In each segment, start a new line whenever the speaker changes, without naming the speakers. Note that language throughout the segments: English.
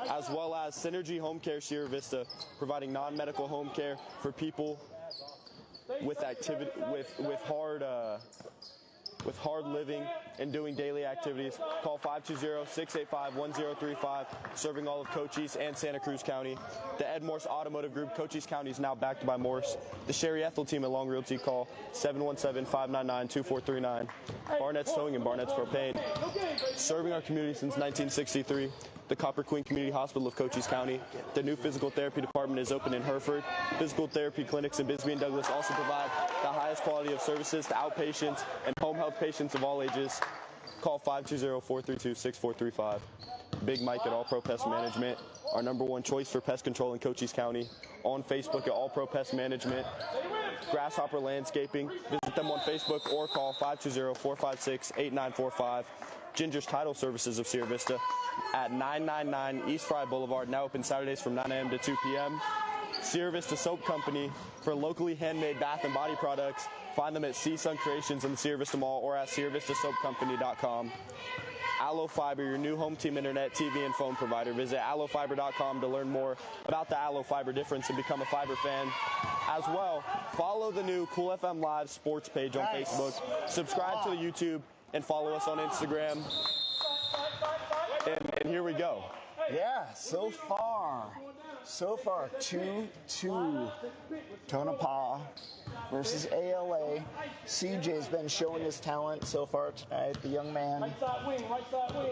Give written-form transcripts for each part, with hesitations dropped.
as well as Synergy Home Care Sierra Vista, providing non-medical home care for people with activity with hard living and doing daily activities. Call 520-685-1035, serving all of Cochise and Santa Cruz County. The Ed Morse Automotive Group, Cochise County, is now backed by Morse. The Sherry EHTELL team at Long Realty, call 717-599-2439. BARNETT'S Towing and BARNETT'S Propane, serving our community since 1963. The Copper Queen Community Hospital of Cochise County. The new physical therapy department is open in Hereford. Physical therapy clinics in Bisbee and Douglas also provide the highest quality of services to outpatients and home health patients of all ages. Call 520-432-6435. Big Mike at All Pro Pest Management, our #1 choice for pest control in Cochise County. On Facebook at All Pro Pest Management. Grasshopper Landscaping. Visit them on Facebook or call 520-456-8945. Ginger's Title Services of Sierra Vista at 999 East Fry Boulevard, now open Saturdays from 9 a.m. to 2 p.m. Sierra Vista Soap Company for locally handmade bath and body products. Find them at Sun Creations in the Sierra Vista Mall or at SierraVistaSoapCompany.com. Allo Fiber, your new home team internet, TV, and phone provider. Visit allofiber.com to learn more about the Allo Fiber difference and become a fiber fan. As well, follow the new Cool FM Live sports page on Facebook. Subscribe to the YouTube and follow us on Instagram. And here we go.
Yeah, so far 2-2 Tonopah versus ALA. CJ's been showing his talent so far tonight. The young man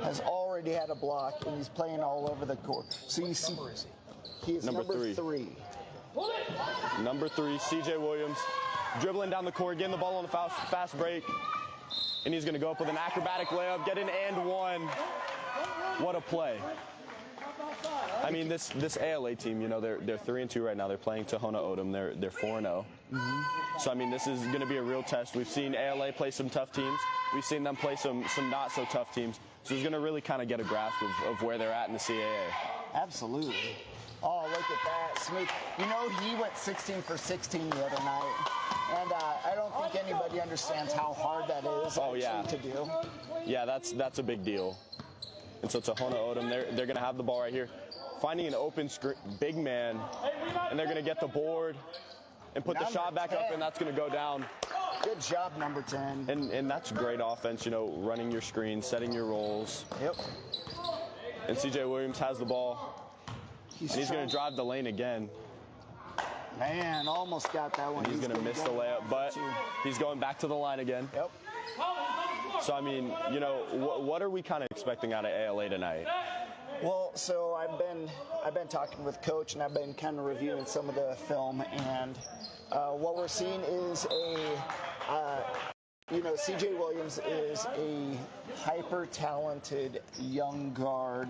has already had a block, and he's playing all over the court. So you see, he is number three.
Number 3, CJ Williams, dribbling down the court, getting the ball on the fast break, and he's going to go up with an acrobatic layup, get an and one. What a play. I mean, this ALA team, you know, they're 3-2 right now. They're playing Tohono O'odham. They're 4-0. So I mean, this is going to be a real test. We've seen ALA play some tough teams. We've seen them play some not so tough teams. So it's going to really kind of get a grasp of where they're at in the CAA.
Absolutely. Oh, look at that, Smith. You know, he went 16 for 16 the other night. And I don't think anybody understands how hard that is to do.
Yeah, that's a big deal. And so Tohono O'odham, they're going to have the ball right here. Finding an open big man, and they're going to get the board and put the shot back up, and that's going to go down.
Good job, number 10.
And that's great offense, you know, running your screen, setting your rolls.
Yep.
And CJ Williams has the ball. He's going to drive the lane again.
Man, almost got that one.
He's going to miss the layup, but he's going back to the line again.
Yep.
So, I mean, you know, what are we kind of expecting out of ALA tonight?
Well, so I've been talking with Coach, and I've been kind of reviewing some of the film, and what we're seeing is CJ Williams is a hyper-talented young guard.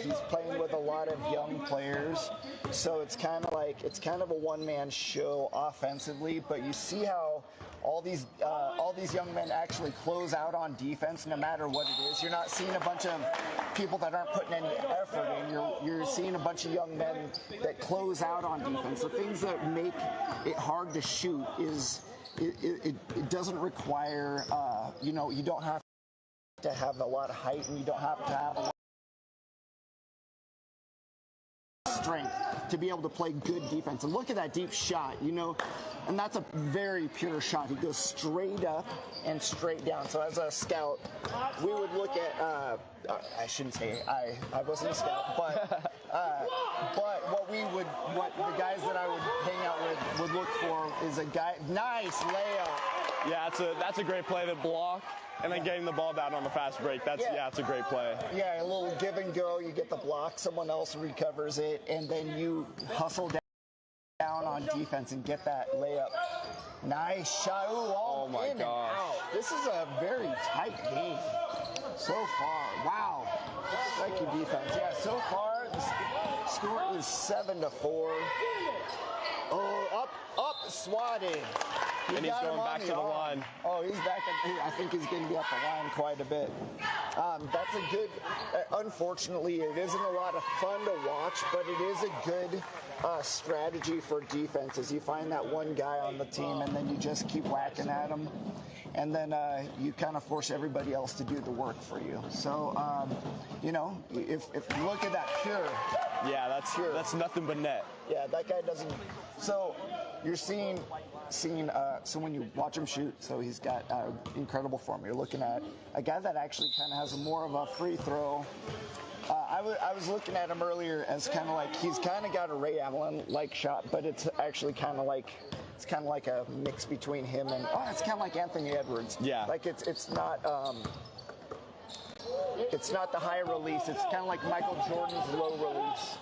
He's playing with a lot of young players, so it's kind of a one-man show offensively. But you see how all these young men actually close out on defense, no matter what it is. You're not seeing a bunch of people that aren't putting any effort in. You're seeing a bunch of young men that close out on defense. The things that make it hard to shoot is it doesn't require you don't have to have a lot of height, and you don't have to have a lot of strength to be able to play good defense. And look at that deep shot, you know, and that's a very pure shot. He goes straight up and straight down. So as a scout, we would look at I shouldn't say I wasn't a scout, but what the guys that I would hang out with would look for is a guy. Nice layup.
Yeah, that's a great play. The block and then getting the ball down on the fast break. It's a great play.
Yeah, a little give and go. You get the block, someone else recovers it, and then you hustle down on defense and get that layup. Nice shot. Ooh, all
my
in
gosh.
and out. This is a very tight game so far. Wow. Thank you, defense. Yeah, so far the score is 7-4. Oh, up. swatted.
And he's going back to the line.
Oh, he's back. I think he's going to be at the line quite a bit. That's a good. Unfortunately, it isn't a lot of fun to watch, but it is a good strategy for defenses. You find that one guy on the team, and then you just keep whacking at him, and then you kind of force everybody else to do the work for you. So, you know, if you look at that pure.
Yeah, that's nothing but net.
Yeah, that guy doesn't. So you're seeing. So when you watch him shoot, so he's got incredible form. You're looking at a guy that actually kind of has more of a free throw. I was looking at him earlier as kind of like he's kind of got a Ray Allen-like shot, but it's actually kind of like a mix between him and it's kind of like Anthony Edwards.
Yeah.
Like it's not the high release. It's kind of like Michael Jordan's low release.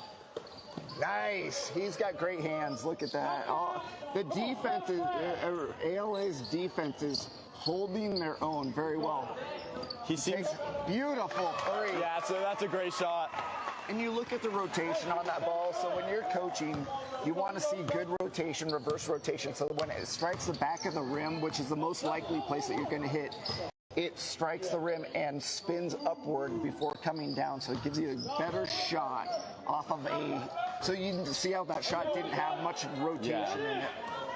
Nice. He's got great hands. Look at that. The defense is ALA's defense is holding their own very well.
He seems
beautiful three.
Yeah, so that's a great shot.
And you look at the rotation on that ball. So when you're coaching, you want to see good rotation, reverse rotation. So when it strikes the back of the rim, which is the most likely place that you're going to hit, it strikes the rim and spins upward before coming down. So it gives you a better shot off of a. So you can see how that shot didn't have much rotation in it.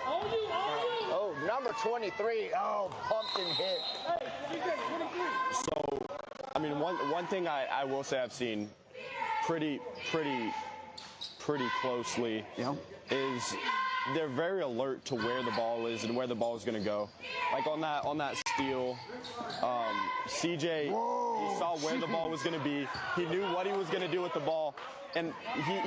Oh, number 23. Oh, pumped and hit.
So, I mean, one thing I will say I've seen pretty closely is they're very alert to where the ball is and where the ball is going to go. Like on that steal, CJ, he saw where the ball was going to be. He knew what he was going to do with the ball, and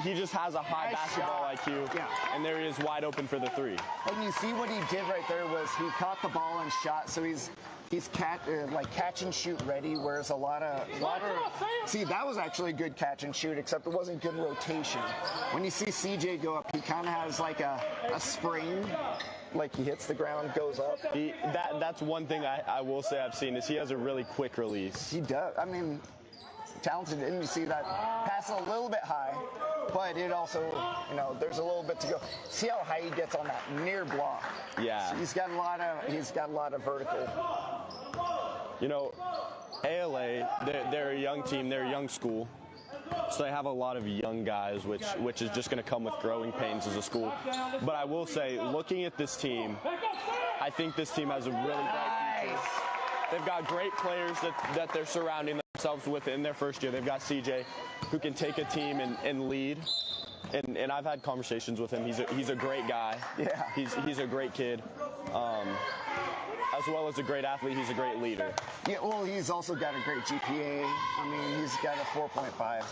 he just has a high basketball IQ. Yeah. And there he is wide open for the three.
And you see what he did right there was he caught the ball and shot. So he's like catch and shoot ready, whereas a lot of see, that was actually a good catch and shoot, except it wasn't good rotation. When you see CJ go up, he kind of has like a spring, like he hits the ground, goes up.
That's one thing I will say I've seen is he has a really quick release.
He does. I mean, talented, and you see that pass a little bit high, but it also, you know, there's a little bit to go. See how high he gets on that near block.
Yeah.
So he's got a lot of vertical.
You know, ALA, they're a young team, they're a young school, so they have a lot of young guys, which is just going to come with growing pains as a school. But I will say, looking at this team, I think this team has a really bright future. They've got great players that they're surrounding themselves with in their first year. They've got CJ, who can take a team and lead. And I've had conversations with him. He's a great guy.
Yeah.
He's a great kid. As well as a great athlete, he's a great leader.
Yeah, well, he's also got a great GPA. I mean, he's got a 4.5.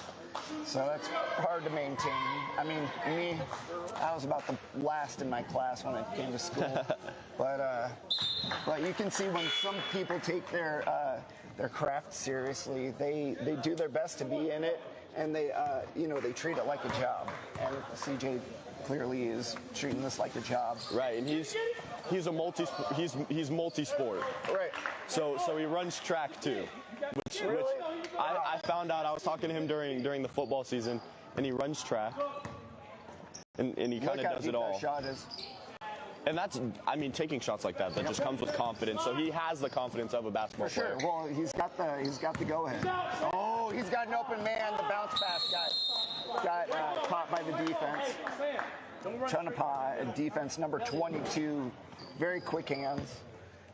So that's hard to maintain. I mean, me, I was about the last in my class when I came to school. But you can see when some people take their craft seriously, they do their best to be in it, and they treat it like a job. And CJ clearly is treating this like a job.
Right, and he's multi-sport.
Right.
So he runs track too, which I found out. I was talking to him during the football season, and he runs track, and he kind of does it all.
Shot is.
And that's, I mean, taking shots like that just comes with confidence. So he has the confidence of a basketball player.
For sure. Well, he's got the go-ahead. Oh, he's got an open man. The bounce pass got caught by the defense. Tonopah, defense number 22, very quick hands.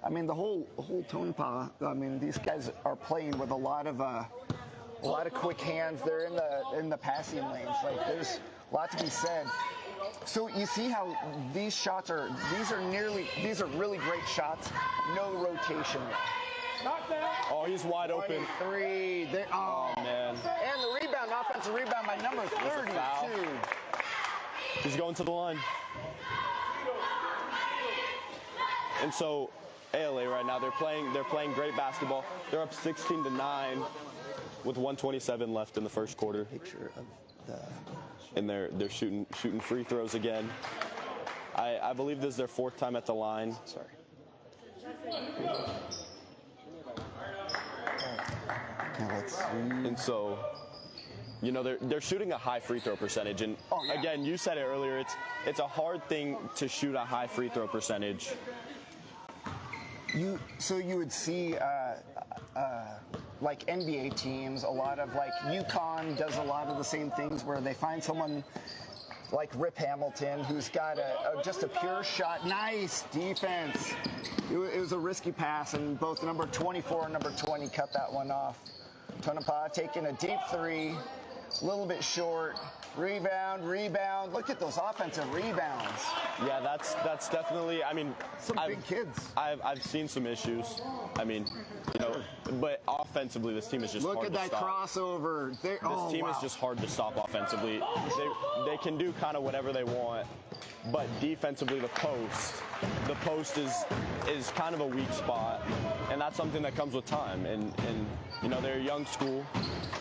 I mean, the whole Tonopah. I mean, these guys are playing with a lot of quick hands. They're in the passing lanes. Like, there's a lot to be said. So you see how these are really great shots. No rotation.
Oh, he's wide open.
23. Oh man. And the rebound, offensive rebound by number 32.
He's going to the line. And so ALA right now, they're playing great basketball. They're up 16-9 with 1:27 left in the first quarter.
Picture of the.
And they're shooting free throws again. I believe this is their fourth time at the line.
Sorry.
And so you know, they're shooting a high free throw percentage, and again, you said it earlier. It's a hard thing to shoot a high free throw percentage.
So you would see like NBA teams, a lot of like UConn does a lot of the same things where they find someone like Rip Hamilton who's got just a pure shot. Nice defense. It was a risky pass, and both number 24 and number 20 cut that one off. Tonopah taking a deep three, a little bit short. Rebound. Look at those offensive rebounds.
Yeah, that's definitely. I mean,
some big kids.
I've seen some issues. I mean, you know, but offensively, this team is just hard to stop.
Look at that crossover. This
team is just hard to stop offensively. They can do kind of whatever they want, but defensively, the post is kind of a weak spot, and that's something that comes with time. And you know, they're a young school,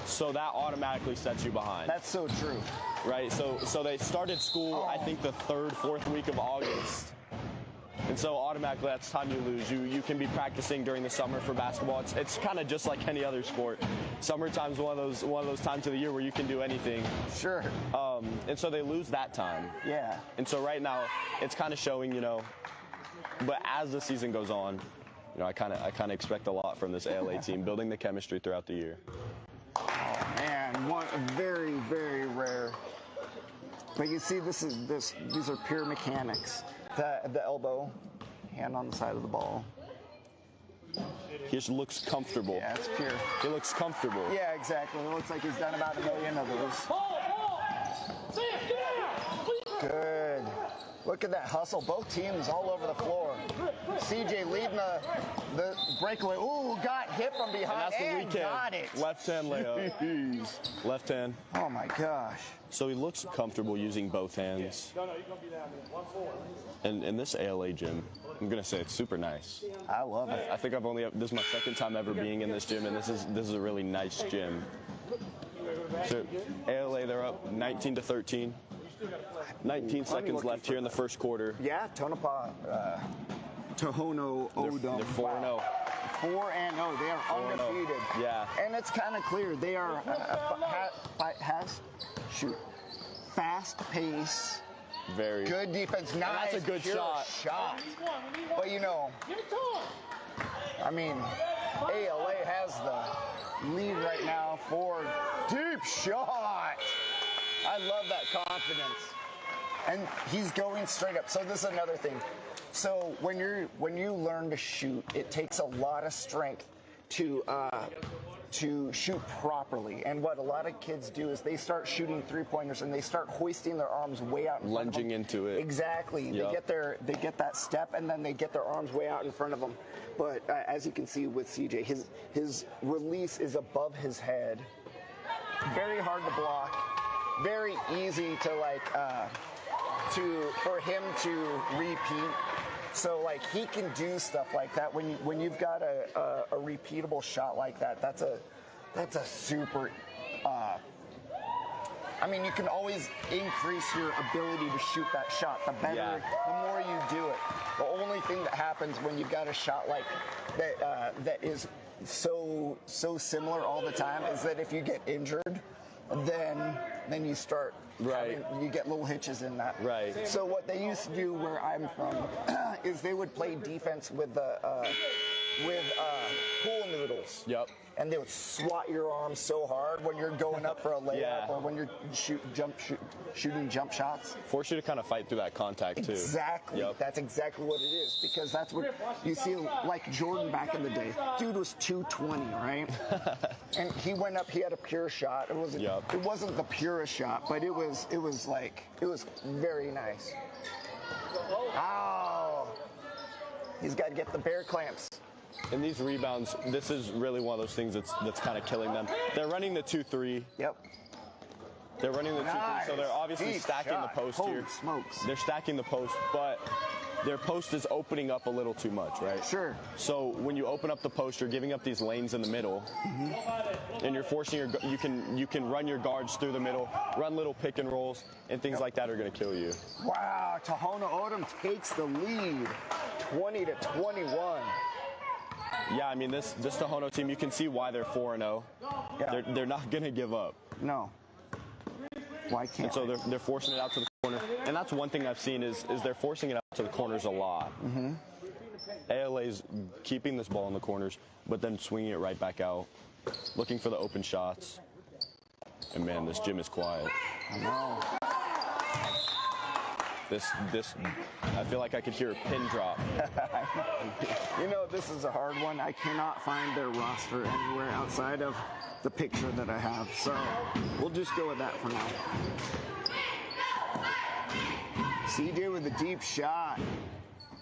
so that automatically sets you behind.
That's so true.
Right, so they started school, I think, the 3rd, 4th week of August. And so automatically that's time you lose. You can be practicing during the summer for basketball. It's kind of just like any other sport. Summertime's one of those times of the year where you can do anything.
Sure.
And so they lose that time.
Yeah.
And so right now it's kind of showing, you know, but as the season goes on, you know, I kind of expect a lot from this ALA team, building the chemistry throughout the year.
Oh man, one very, very rare. But you see, these are pure mechanics. The elbow, hand on the side of the ball.
He just looks comfortable.
Yeah, it's pure.
He looks comfortable.
Yeah, exactly. It looks like he's done about 1 million of those. Good. Look at that hustle. Both teams all over the floor. CJ leading the breakaway. Ooh, got hit from behind and got it.
Left hand layup. Left hand.
Oh my gosh.
So he looks comfortable using both hands. And in this ALA gym, I'm gonna say it's super nice.
I love it.
I think this is my 2nd time ever being in this gym, and this is a really nice gym. So ALA, they're up 19-13. 19 seconds left here in the 1st quarter.
Yeah, Tonopah, Tohono, Odom.
They're 4-0.
4-0. They are undefeated.
Yeah.
And it's kind of clear they are fast pace.
Very
good defense. Nice.
That's a good shot.
But you know, I mean, ALA has the lead right now for deep shot. I love that confidence. And he's going straight up. So this is another thing. So when you learn to shoot, it takes a lot of strength to shoot properly. And what a lot of kids do is they start shooting 3-pointers and they start hoisting their arms way out in front of them.
Lunging into it.
Exactly. Yep. They get that step and then they get their arms way out in front of them. But as you can see with CJ, his release is above his head. Very hard to block. Very easy to for him to repeat. So like he can do stuff like that when you've got a repeatable shot like that. That's a super. I mean, you can always increase your ability to shoot that shot. The better, the more you do it. The only thing that happens when you've got a shot like that that is so similar all the time is that if you get injured, then you start.
Right.
You get little hitches in that.
Right.
So what they used to do where I'm from is they would play defense with pool noodles.
Yep.
And they would swat your arms so hard when you're going up for a layup or when you're shooting jump shots.
Force you to kind of fight through that contact too.
Exactly.
Yep.
That's exactly what it is, because that's what you see. Like Jordan back in the day, dude was 220, right? And he went up. He had a pure shot. It wasn't the purest shot, but it was very nice. Oh, he's got to get the bear clamps.
In these rebounds, this is really one of those things that's kind of killing them. They're running the 2-3.
Yep.
They're running the 2-3, so they're obviously
Deep
stacking
shot.
the post
Holy
here.
Smokes.
They're stacking the post, but their post is opening up a little too much, right?
Sure.
So when you open up the post, you're giving up these lanes in the middle, and you're forcing you can run your guards through the middle, run little pick and rolls, and things like that are going to kill you.
Wow, Tohono O'odham takes the lead, 20-21.
Yeah, I mean, this Tohono team, you can see why they're 4-0.
Yeah.
They're not going to give up.
No. Why can't
And so they're forcing it out to the corner. And that's one thing I've seen is they're forcing it out to the corners a lot. Mm-hmm. ALA's keeping this ball in the corners, but then swinging it right back out, looking for the open shots. And man, this gym is quiet.
I know.
This, I feel like I could hear a pin drop.
You know, this is a hard one. I cannot find their roster anywhere outside of the picture that I have. So we'll just go with that for now. CJ with a deep shot.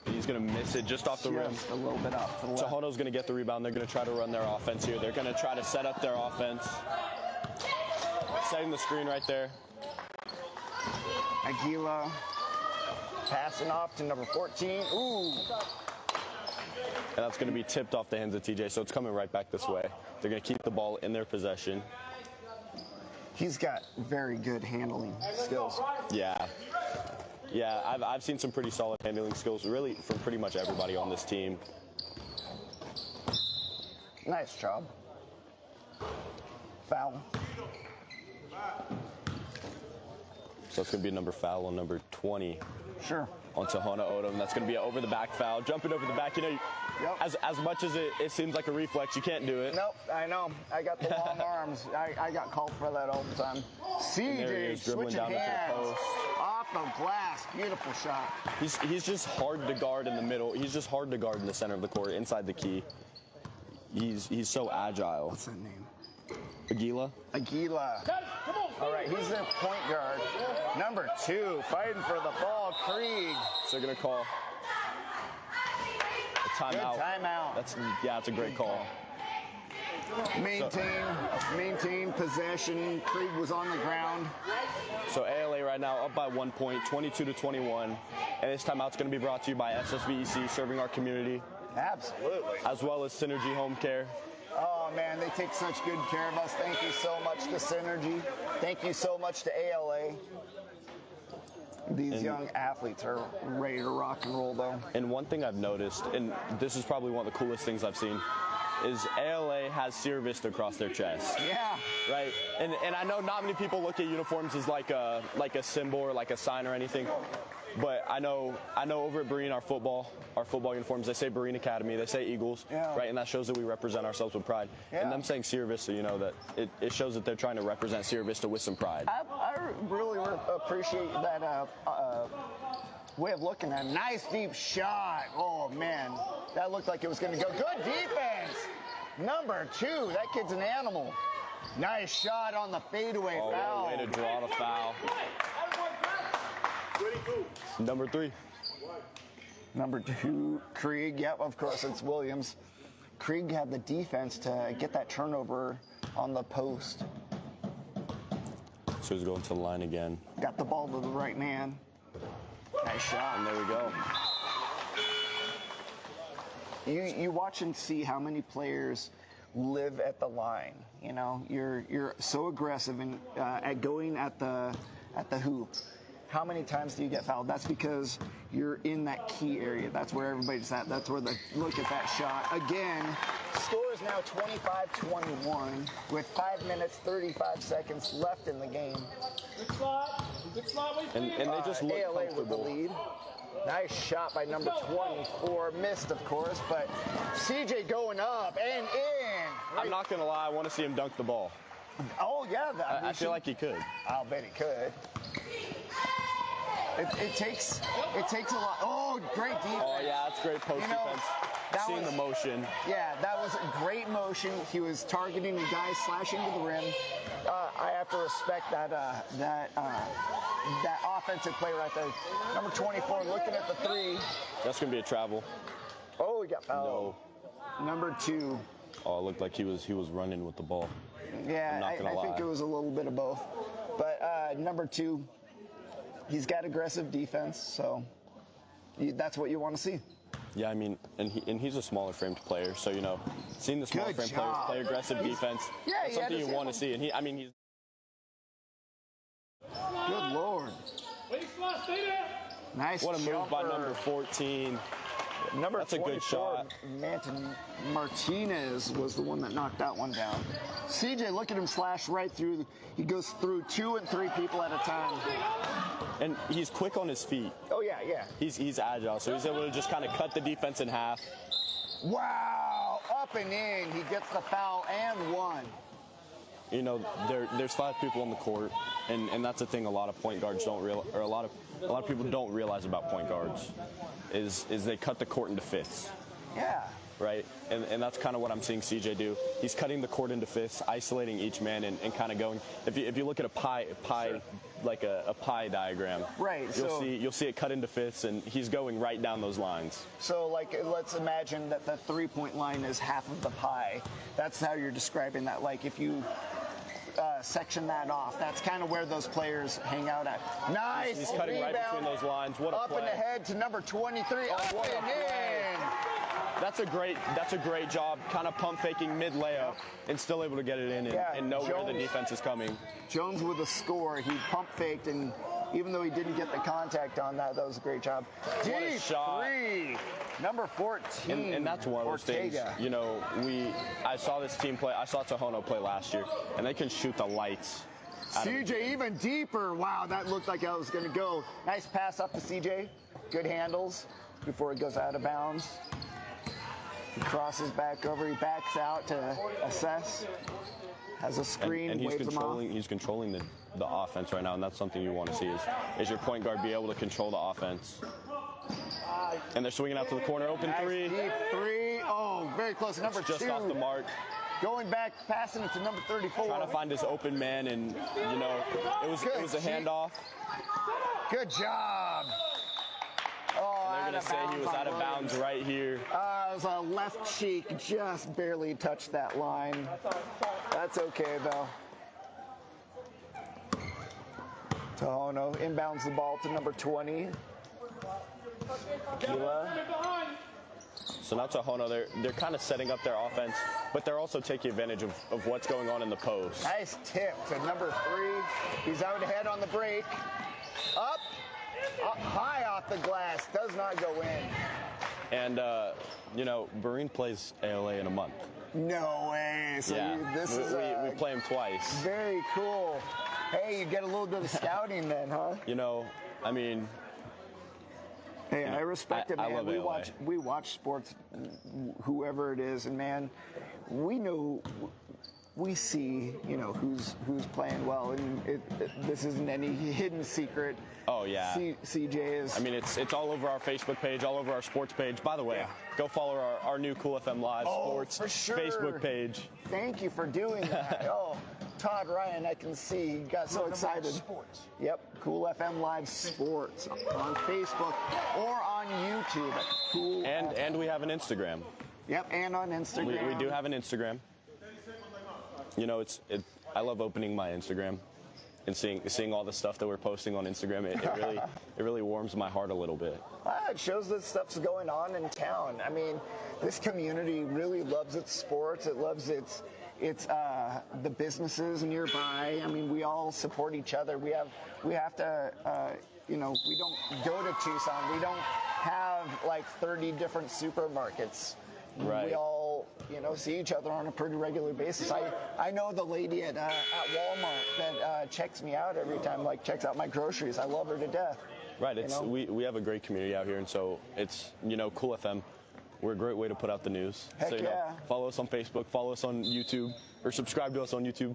He's going to miss it just off the rim.
Just a little bit up to the left.
Tohono's going to get the rebound. They're going to try to run their offense here. They're going to try to set up their offense. Setting the screen right there.
Aguila passing off to number 14. Ooh.
And that's going to be tipped off the hands of TJ, so it's coming right back this way. They're going to keep the ball in their possession.
He's got very good handling skills.
Yeah. Yeah, I've seen some pretty solid handling skills, really, from pretty much everybody on this team.
Nice job. Foul.
So it's going to be another foul on number 20.
Sure.
On Tohono Odom. That's going to be an over-the-back foul. Jumping over the back. You know,
Yep.
as much as it seems like a reflex, you can't do it.
Nope, I know. I got the long arms. I got called for that all the time. CJ switching hands. Off the glass. Beautiful shot.
He's just hard to guard in the middle. He's just hard to guard in the center of the court, inside the key. He's so agile.
What's that name?
Aguila?
Aguila. All right, he's their point guard. Number 2, fighting for the ball, Krieg.
So they're going to call a timeout.
Good timeout.
That's a great call.
Maintain possession. Krieg was on the ground.
So ALA right now up by 1 point, 22-21. And this timeout's going to be brought to you by SSVEC, serving our community.
Absolutely.
As well as Synergy Home Care.
Oh, man, they take such good care of us. Thank you so much to Synergy. Thank you so much to ALA. These young athletes are ready to rock and roll, though.
And one thing I've noticed, and this is probably one of the coolest things I've seen, is ALA has Sierra Vista across their chest.
Yeah.
Right? And I know not many people look at uniforms as like a symbol or like a sign or anything. But I know over at Breen, our football uniforms, they say Breen Academy, they say Eagles, right? And that shows that we represent ourselves with pride. Yeah. And them saying Sierra Vista, you know, that it shows that they're trying to represent Sierra Vista with some pride.
I really appreciate that way of looking at it. Nice deep shot. Oh, man. That looked like it was going to go. Good defense. Number 2, that kid's an animal. Nice shot on the fadeaway foul.
Way to draw the foul. Number 3.
Number 2, Krieg. Yep, of course, it's Williams. Krieg had the defense to get that turnover on the post.
So he's going to the line again.
Got the ball to the right man. Nice shot.
And there we go.
You watch and see how many players live at the line. You know, you're so aggressive at going at the hoop. How many times do you get fouled? That's because you're in that key area. That's where everybody's at. That's where look at that shot. Again, score is now 25-21 with 5 minutes, 35 seconds left in the game.
And they just look
ALA
comfortable.
with the lead. Nice shot by number 24. Missed, of course, but CJ going up and in.
I'm not going to lie. I want to see him dunk the ball.
Oh, yeah.
I feel like he could.
I'll bet he could. It takes a lot. Oh, great defense.
Oh, yeah, that's great post defense. Seeing the motion.
Yeah, that was a great motion. He was targeting the guy, slashing to the rim. I have to respect that offensive play right there. Number 24 looking at the 3.
That's going to be a travel.
Oh, he got fouled.
No.
Number 2.
Oh, it looked like he was running with the ball.
Yeah, I think it was a little bit of both. But number 2, he's got aggressive defense, so that's what you want to see.
Yeah, I mean, and he's a smaller framed player, so, you know, seeing the smaller framed players play aggressive defense, that's something you want to see. And he's
good Lord. Nice.
What a move by number 14.
Number
That's a
24,
good shot.
Martinez was the one that knocked that one down. CJ, look at him slash right through. He goes through 2 and 3 people at a time.
And he's quick on his feet.
Oh, yeah, yeah.
He's agile, so he's able to just kind of cut the defense in half.
Wow, up and in. He gets the foul and one.
You know, there's 5 people on the court, and that's the thing a lot of point guards don't realize, or a lot of people don't realize about point guards, is they cut the court into fifths.
Yeah.
Right? And that's kind of what I'm seeing CJ do. He's cutting the court into fifths, isolating each man, and kind of going. If you look at a pie like a pie diagram,
right?
You'll see it cut into fifths, and he's going right down those lines.
So, like, let's imagine that the 3-point line is half of the pie. That's how you're describing that. Like, if you section that off, that's kind of where those players hang out at. Nice.
He's cutting
rebound,
right between those lines. What a
up
play.
and ahead to number 23. Up
what a
and
play.
in.
That's a great job, kind of pump faking mid layup and still able to get it in and know where the defense is coming.
Jones with a score. He pump faked, and even though he didn't get the contact on that, that was a great job.
What a shot.
Three, number 14.
And that's one of those things. You know, I saw this team play. I saw Tohono play last year, and they can shoot the lights.
CJ even deeper. Wow, that looked like I was going to go. Nice pass up to CJ. Good handles before it goes out of bounds. He crosses back over. He backs out to assess. Has a screen.
And he's
waves
controlling. He's controlling the offense right now, and that's something you want to see is your point guard be able to control the offense. And they're swinging out to the corner. Open three.
Deep three. Oh, very close. Number
just
2.
Off the mark.
Going back, passing it to number 34.
Trying to find his open man, and you know it was a handoff.
Good job. Oh,
they're going to say he was out of bounds right here.
It was a left cheek, just barely touched that line. That's okay, though. Tohono inbounds the ball to number 20. Kila.
So now Tohono, they're kind of setting up their offense, but they're also taking advantage of what's going on in the post.
Nice tip to number 3. He's out ahead on the break. Up high off the glass, does not go in.
And, you know, Barine plays ALA in a month.
No way. So
yeah. We play him twice.
Very cool. Hey, you get a little bit of scouting then, huh?
You know, I mean...
Hey, I respect it, man.
I love
we watch sports, whoever it is, and, man, we know... We see, you know, who's playing well, and this isn't any hidden secret.
Oh yeah,
CJ is.
I mean, it's all over our Facebook page, all over our sports page. By the way, go follow our new Cool FM Live Sports Facebook page.
Thank you for doing that. Oh, Todd Ryan, I can see he got so excited.
Sports.
Yep, Cool FM Live Sports on Facebook or on YouTube. Cool.
And we have an Instagram.
Yep, and on Instagram.
We do have an Instagram. You know, I love opening my Instagram and seeing all the stuff that we're posting on Instagram. It really warms my heart a little bit.
It shows that stuff's going on in town. I mean, this community really loves its sports. It loves its the businesses nearby. I mean, we all support each other. We have to, you know, we don't go to Tucson. We don't have like 30 different supermarkets.
Right.
We all, you know, see each other on a pretty regular basis. I know the lady at Walmart that checks me out every time, like checks out my groceries. I love her to death.
Right.
It's
we have a great community out here, and so it's, you know, Cool FM. We're a great way to put out the news.
Heck
so, you know, follow us on Facebook, follow us on YouTube, or subscribe to us on YouTube.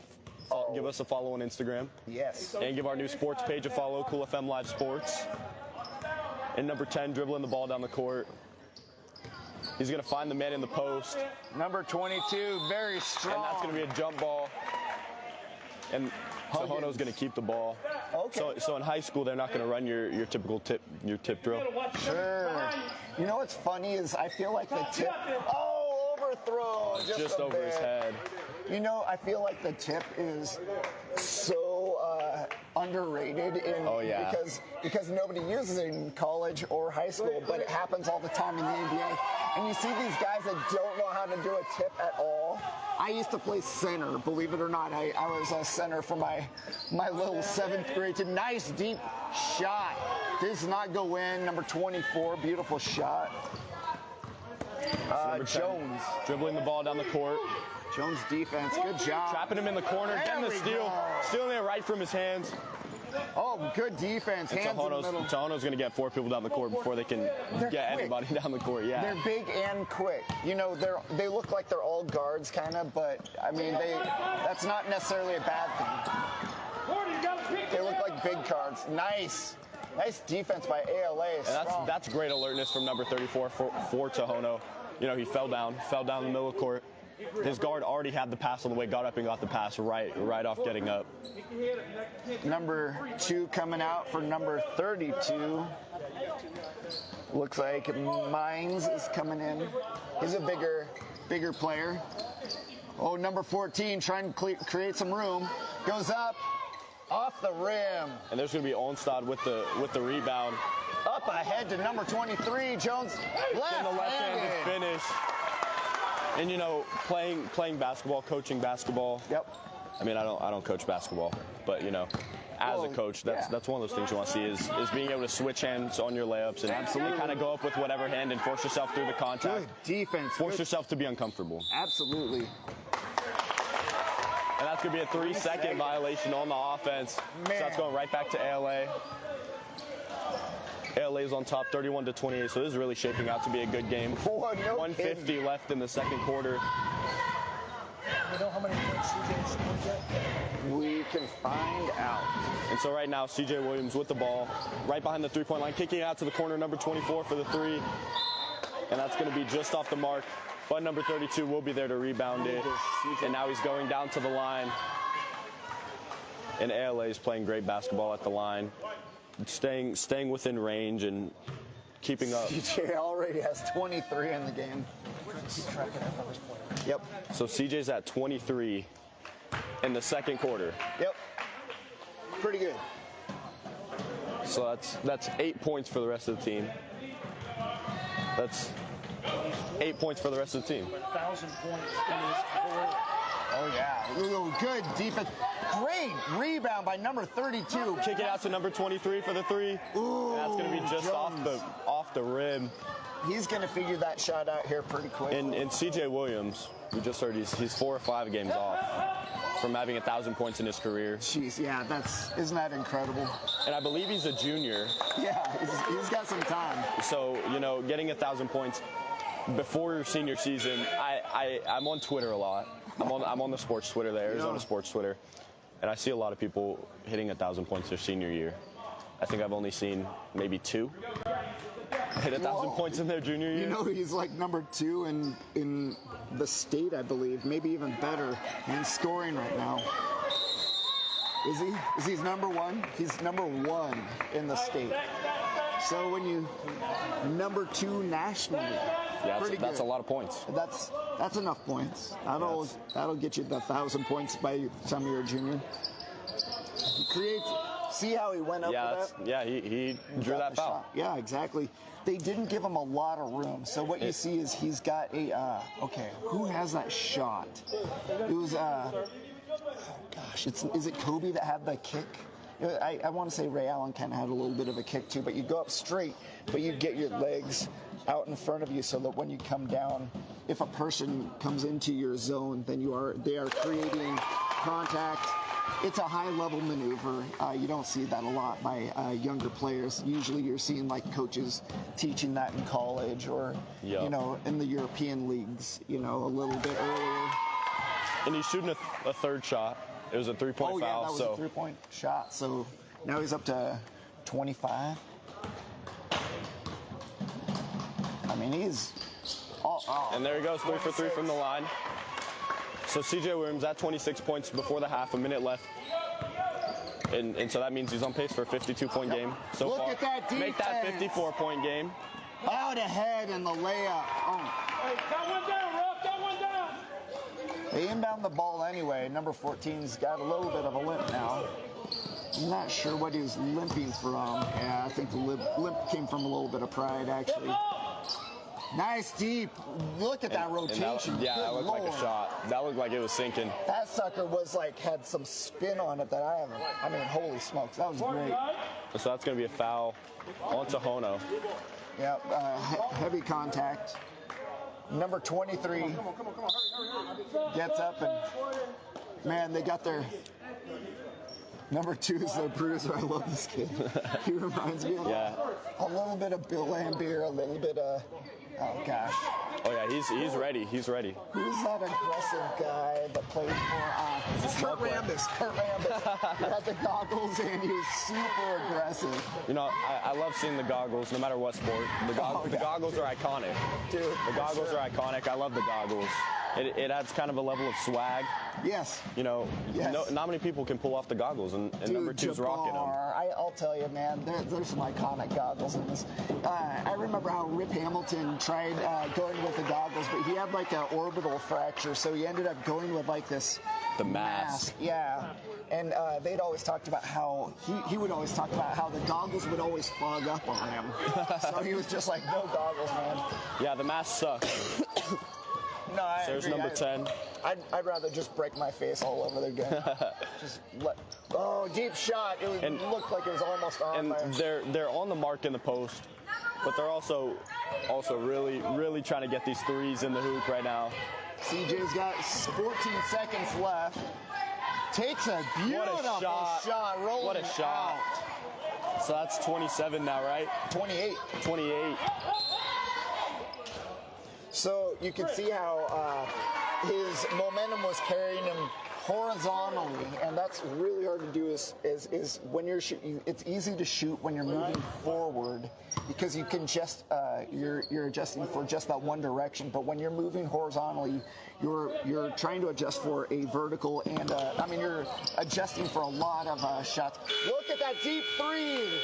Give us a follow on Instagram.
Yes.
And give our new sports page a follow, Cool FM Live Sports. And number 10, dribbling the ball down the court. He's going to find the man in the post.
Number 22, very strong.
And that's going to be a jump ball. And Tohono's going to keep the ball.
Okay.
So in high school, they're not going to run your typical tip drill.
Sure. You know what's funny is I feel like the tip. Oh, overthrow.
Just over his head.
You know, I feel like the tip is so underrated because nobody uses it in college or high school, but it happens all the time in the NBA. And you see these guys that don't know how to do a tip at all. I used to play center, believe it or not. I was a center for my little 7th grade team. Nice deep shot. Does not go in. Number 24, beautiful shot. Jones.
Dribbling the ball down the court.
Jones defense, good job.
Trapping him in the corner, getting the steal. Stealing it right from his hands.
Oh, good defense. Hands in the middle.
Tohono's going to get 4 people down the court before they can get anybody down the court. Yeah.
They're big and quick. You know, they look like they're all guards kind of, but I mean, that's not necessarily a bad thing. They look like big guards. Nice defense by ALA.
And that's great alertness from number 34 for Tohono. You know, he fell down in the middle of the court. His guard already had the pass on the way, got up and got the pass right off getting up.
Number 2 coming out for number 32. Looks like Mines is coming in. He's a bigger player. Oh, number 14 trying to create some room. Goes up, off the rim.
And there's going to be Onstad with the rebound.
Up ahead to number 23, Jones.
Left-handed finish. And you know, playing basketball, coaching basketball.
Yep.
I mean, I don't coach basketball, but you know, as a coach, that's one of those things you want to see is being able to switch hands on your layups and absolutely kind of go up with whatever hand and force yourself through the contact.
Good defense.
Force yourself to be uncomfortable.
Absolutely.
And that's going to be a 3-second violation on the offense.
Man.
So that's going right back to ALA. ALA is on top 31-28, so this is really shaping out to be a good game. 150 left in the second quarter.
You know how many points CJ scored yet?
We can find out.
And so right now, CJ Williams with the ball, right behind the three-point line, kicking it out to the corner, number 24 for the 3. And that's going to be just off the mark. But number 32 will be there to rebound it. And now he's going down to the line. And ALA is playing great basketball at the line. Staying within range and keeping up.
CJ already has 23 in the game. Yep.
So CJ's at 23 in the second quarter.
Yep. Pretty good.
So that's 8 points for the rest of the team. That's 8 points for the rest of the team.
1,000 points in his career.
Oh yeah. Ooh, good defense. Great rebound by number 32.
Kick it out to number 23 for the 3.
Ooh,
and that's going to be just off the rim.
He's going to figure that shot out here pretty quick.
And CJ Williams, we just heard he's 4 or 5 games off from having 1,000 points in his career.
Jeez, yeah, isn't that incredible?
And I believe he's a junior.
Yeah, he's got some time.
So, you know, getting 1,000 points before your senior season, I'm on Twitter a lot. I'm on the sports Twitter, the Arizona sports Twitter, and I see a lot of people hitting 1,000 points their senior year. I think I've only seen maybe 2 hit 1,000 points in their junior year.
You know, he's like number 2 in the state, I believe, maybe even better in scoring right now. Is he? Is he number 1? He's number 1 in the state. So when you number 2 nationally,
yeah, that's a lot of points.
That's enough points. That'll get you the 1,000 points by the time you're a junior. He creates. See how he went up with that?
Yeah, he drew that foul.
Yeah, exactly. They didn't give him a lot of room. So what you see is he's got a, okay, who has that shot? It was, oh gosh, is it Kobe that had the kick? I want to say Ray Allen kind of had a little bit of a kick too, but you go up straight, but you get your legs out in front of you so that when you come down, if a person comes into your zone, then they are creating contact. It's a high-level maneuver. You don't see that a lot by younger players. Usually you're seeing like coaches teaching that in college or, you know, in the European leagues, you know, a little bit earlier.
And he's shooting a third shot. It was a 3-point foul.
That was a 3-point shot. So now he's up to 25. I mean, he's...
And there he goes, 3 for 3 from the line. So CJ Williams at 26 points before the half, a minute left. And so that means he's on pace for a 52-point game so
Look
far.
At that defense.
Make that 54-point game.
Out ahead in the layup.
Hey, got one down, Ruff. Got one down.
They inbound the ball anyway. Number 14's got a little bit of a limp now. I'm not sure what he was limping from. Yeah, I think the limp came from a little bit of pride, actually. Nice deep. Look at that rotation.
That looked like a shot. That looked like it was sinking.
That sucker was like, had some spin on it that I haven't. I mean, holy smokes. That was great.
So that's going to be a foul on Tohono.
Yeah, heavy contact. Number 23 gets up and, man, they got their, number 2 is their bruiser. I love this kid. He reminds me of a little bit of Bill Lambier, a little bit of, oh gosh.
Oh yeah, he's ready. He's ready.
Who's that aggressive guy that played for Kurt Rambis? Kurt Rambis. He had the goggles and he was super aggressive.
You know, I love seeing the goggles, no matter what sport. The goggles are iconic.
Dude,
the goggles are iconic. I love the goggles. It adds kind of a level of swag.
Yes.
You know, not many people can pull off the goggles, and
Dude,
number 2's rocking them.
I'll tell you, man, there's some iconic goggles in this. I remember how Rip Hamilton tried going with the goggles, but he had like an orbital fracture, so he ended up going with like this
the mask.
Yeah. And they'd always talked about how he would always talk about how the goggles would always fog up on him. So he was just like, no goggles, man.
Yeah, the mask sucks.
No, I
There's
agree.
number 10.
I'd rather just break my face all over the game. Deep shot. It looked like it was almost on there.
And they're on the mark in the post, but they're also really trying to get these threes in the hoop right now.
CJ's got 14 seconds left. Takes a beautiful shot. Rolling
what a shot. Out. So that's 27 now, right?
28.
28.
So you can see how his momentum was carrying him horizontally, and that's really hard to do. Is when you're shooting, it's easy to shoot when you're moving forward because you can just you're adjusting for just that one direction. But when you're moving horizontally, you're trying to adjust for a vertical, and you're adjusting for a lot of shots. Look at that deep three!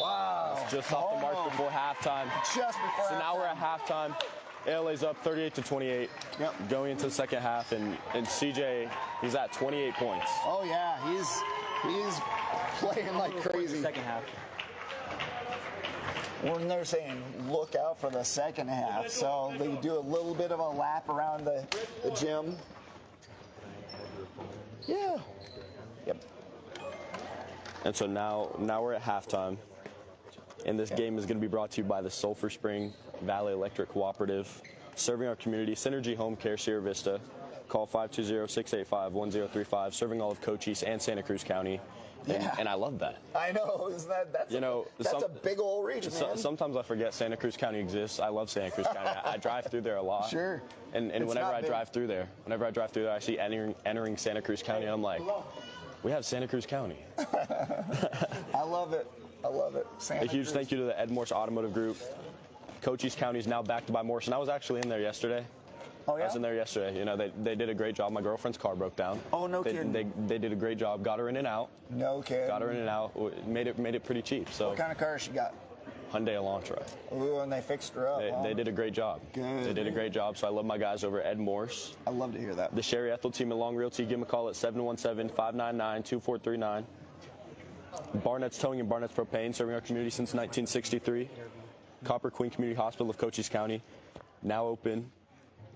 Wow!
Just off the mark before halftime.
Just before.
So now we're at halftime. ALA's up 38-28.
Yep.
Going into the second half, and CJ, he's at 28 points.
Oh yeah, he's playing like crazy.
Second half.
When they're saying look out for the second half, so they do a little bit of a lap around the gym. Yeah. Yep.
And so now we're at halftime, and this game is going to be brought to you by the Sulphur Spring Valley Electric Cooperative, serving our community. Synergy Home Care, Sierra Vista. Call 520-685-1035, serving all of Cochise and Santa Cruz County. And I love that.
I know. That's a big old region, man.
Sometimes I forget Santa Cruz County exists. I love Santa Cruz County. I drive through there a lot.
Sure.
And whenever I drive through there, I see entering Santa Cruz County, and I'm like, we have Santa Cruz County.
I love it.
A huge thank you to the Ed Morse Automotive Group. Cochise County is now backed by Morse, and I was actually in there yesterday.
Oh, yeah?
I was in there yesterday. You know, they did a great job. My girlfriend's car broke down.
Oh, no kidding.
They did a great job. Got her in and out.
No kidding.
Got her in and out. Made it pretty cheap. So.
What kind of car she got?
Hyundai Elantra.
Ooh, and they fixed her up.
They did a great job.
Good.
They did a great job. So I love my guys over at Ed Morse.
I love to hear that.
The Sherry Ethel team at Long Realty. Give them a call at 717-599-2439. BARNETT'S Towing and BARNETT'S Propane, serving our community since 1963. Copper Queen Community Hospital of Cochise County, now open.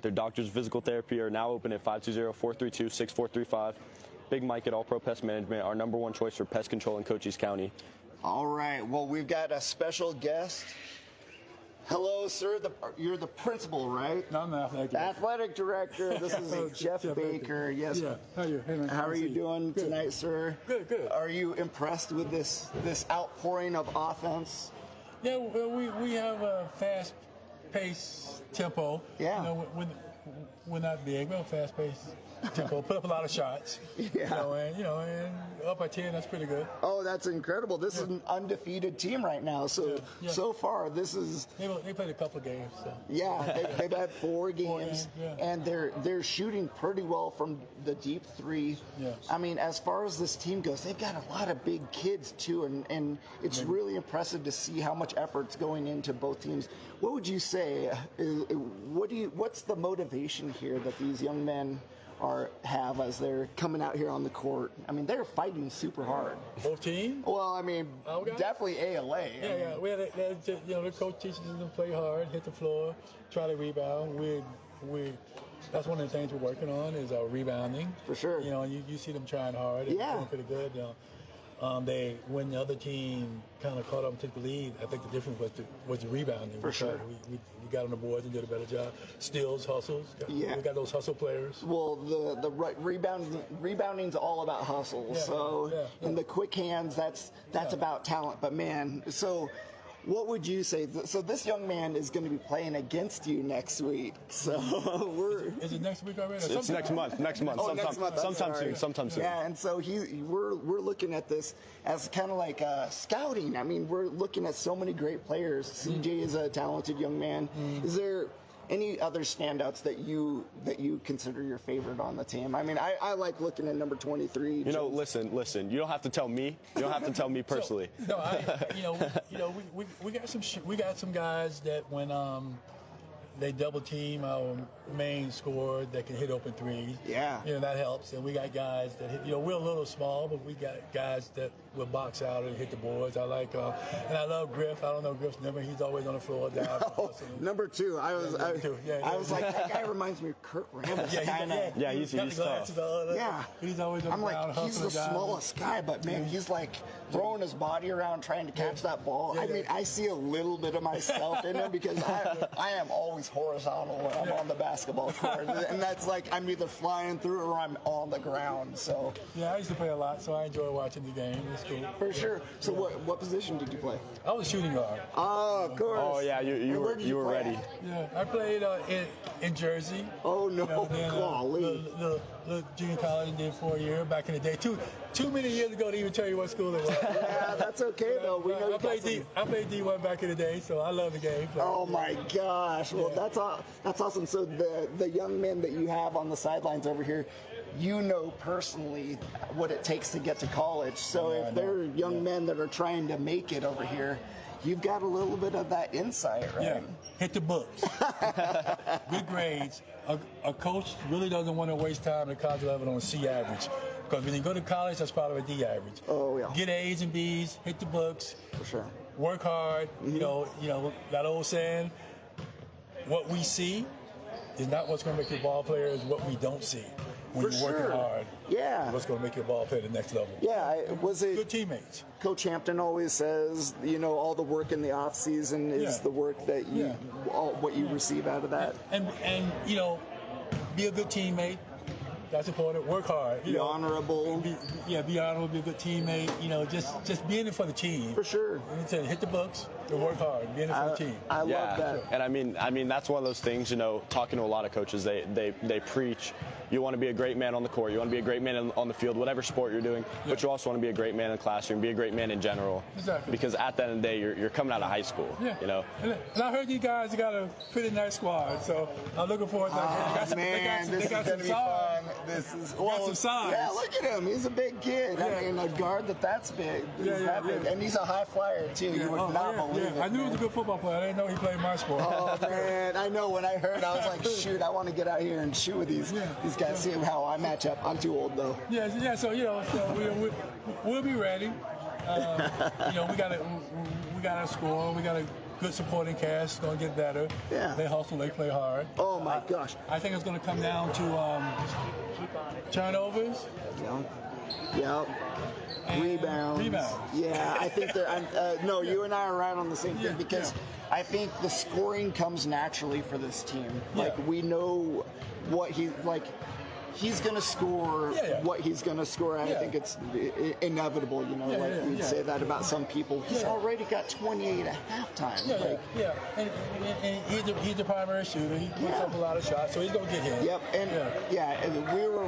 Their doctors of physical therapy are now open at 520-432-6435. Big Mike at All Pro Pest Management, our #1 choice for pest control in Cochise County.
All right, well, we've got a special guest. Hello, sir. You're the principal, right?
No, I'm the athletic director.
Athletic director. This is Jeff Baker. Yes.
Yeah. How are you? Hey, man.
How are you doing tonight, sir?
Good.
Are you impressed with this outpouring of offense?
Yeah, well, we have a fast-paced tempo.
Yeah.
You know, we're not big. We're a fast-paced tempo. Put up a lot of shots.
Yeah.
And up by 10, that's pretty good.
Oh, that's incredible. This is an undefeated team right now. So so far, this is.
They played a couple of games. So.
Yeah, they've had 4 games, and they're shooting pretty well from the deep three.
Yes.
I mean, as far as this team goes, they've got a lot of big kids too, and it's really impressive to see how much effort's going into both teams. What would you say? What's the motivation here that these young men have as they're coming out here on the court? I mean, they're fighting super hard.
Both teams?
Well, I mean, definitely ALA.
Yeah. The coach teaches them to play hard, hit the floor, try to rebound. That's one of the things we're working on is our rebounding.
For sure.
You see them trying hard. And doing pretty good. When the other team kind of caught up and took the lead, I think the difference was the rebounding.
For sure.
We got on the boards and did a better job. Steals, hustles.
Yeah.
We got those hustle players.
Well, the rebounding's all about hustle.
Yeah,
so, and the quick hands, that's about talent. But man, so what would you say? So this young man is going to be playing against you next week. So
Is it next week already?
It's next month.
Oh, next month.
Sometime soon.
Yeah, and so we're looking at this as kind of like scouting. I mean, we're looking at so many great players. CJ is a talented young man. Is there any other standouts that you consider your favorite on the team? I mean, I like looking at number 23.
You know, listen. You don't have to tell me. You don't have to tell me personally.
We got some guys that when they double team our main scorer that can hit open threes.
Yeah.
That helps. And we got guys that hit, we're a little small, but we got guys that will box out and hit the boards. I like, and I love Griff. I don't know Griff's number. He's always on the floor.
Number 2. I was like, that guy reminds me of Kurt Rambis.
He's tough.
Yeah.
He's always on
I'm like, he's the smallest guy, but man, he's like throwing his body around trying to catch that ball. I mean, I see a little bit of myself in him because I am always horizontal when I'm on the basketball court, and that's like I'm either flying through or I'm on the ground. So
I used to play a lot, so I enjoy watching the game. It's cool.
For sure. So what position did you play?
I was shooting guard.
Oh, of course.
Oh yeah, you were ready.
Yeah, I played in Jersey.
Oh no, golly.
The junior college and did 4 years back in the day. Too many years ago to even tell you what school it was.
Yeah, that's okay though. We know
I played D1 back in the day, so I love the game.
Oh my gosh! Well, that's awesome. So the young men that you have on the sidelines over here, you know personally what it takes to get to college. So if they're young men that are trying to make it over here, you've got a little bit of that insight, right?
Yeah, hit the books. Good grades. A coach really doesn't want to waste time at college level on a C average. Because when you go to college, that's part of a D average.
Oh, yeah.
Get A's and B's, hit the books.
For sure.
Work hard. You know that old saying, what we see is not what's going to make you a ball player, is what we don't see. When you're working hard, what's going to make you a ball player at the next level.
Yeah, was it
good teammates?
Coach Hampton always says, all the work in the off season is the work that what you receive out of that.
And be a good teammate. That's important. Work hard.
Be honorable.
Be honorable. Be a good teammate. Just being in for the team.
For sure.
Hit the books and work hard. Being in for the team.
I love that.
And I mean that's one of those things. Talking to a lot of coaches, they preach. You want to be a great man on the court. You want to be a great man on the field, whatever sport you're doing. But you also want to be a great man in the classroom, be a great man in general.
Exactly.
Because at the end of the day, you're coming out of high school.
Yeah. And I heard these guys got a pretty nice squad, so I'm looking forward to that.
This is going to be fun. This is
some size.
Yeah, look at him. He's a big kid.
Yeah.
I mean, a guard that's big. That big. And he's a high flyer, too. You would not believe it.
I knew he was a good football player. I didn't know he played my sport.
Oh, man. I know. When I heard, I was like, shoot, I want to get out here and shoot with these guys, see how I match up. I'm too old, though.
Yeah. So we'll be ready. We got to score. We got a good supporting cast. It's going to get better.
Yeah.
They hustle. They play hard.
Oh my gosh.
I think it's going to come down to turnovers.
Yep. Rebounds. Yeah, I think no, you and I are right on the same thing because I think the scoring comes naturally for this team. Like we know what he's going to score what he's going to score. I think it's inevitable, we'd say that about some people. He's already got 28 at halftime.
And he's the primary shooter. He puts up a lot of shots, so he's going to get hit.
Yep, and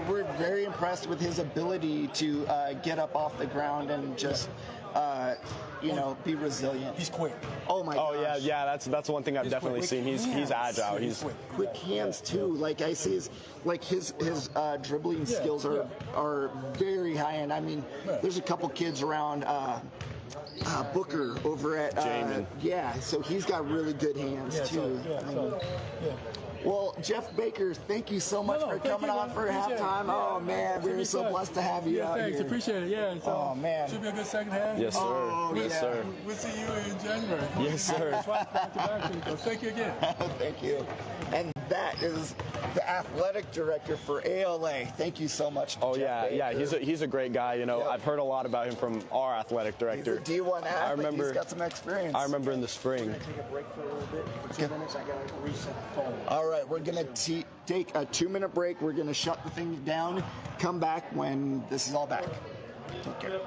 we're very impressed with his ability to get up off the ground and just be resilient.
He's quick.
Oh my gosh.
Oh yeah. That's one thing I've definitely seen. He's agile. He's
quick hands too. Like I see his dribbling skills are very high end. I mean, there's a couple kids around. Booker over at so he's got really good hands too. Well, Jeff Baker, thank you so much for coming on for halftime. Oh, man, we're so blessed to have you out
thanks.
here.
appreciate it.
Oh, man.
Should be a good second half.
Yes, sir. Yes, sir.
We'll see you in January.
Yes, sir.
Thank you again.
Thank you. And that is the athletic director for ALA. Thank you so much.
Oh,
Jeff
yeah,
Baker.
he's a great guy. You know,
Yep.
I've heard a lot about him from our athletic director.
He's a D1 athlete.
I remember,
he's got some experience.
I remember in the spring.
I'm going to take a break for a little bit. For 2 minutes, I got to reset the phone.
All right, we're going to take a 2-minute break. We're going to shut the thing down. Come back when this is all back. Take care.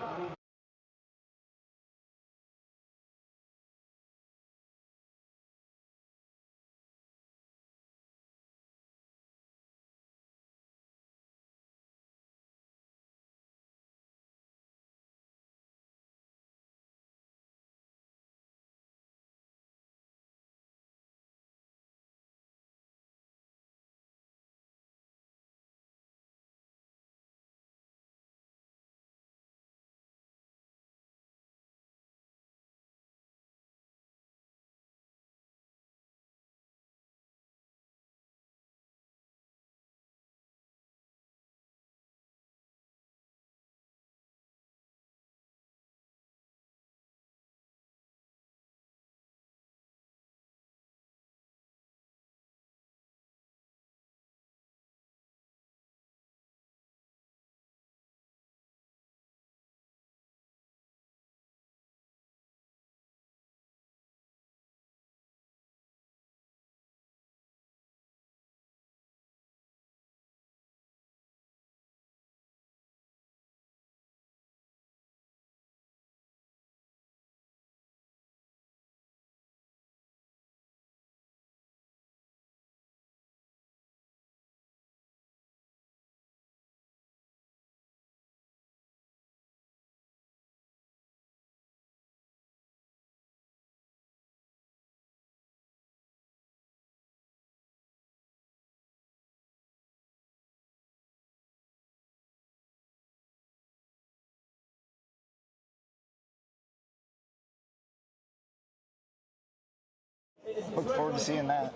Look forward to seeing that.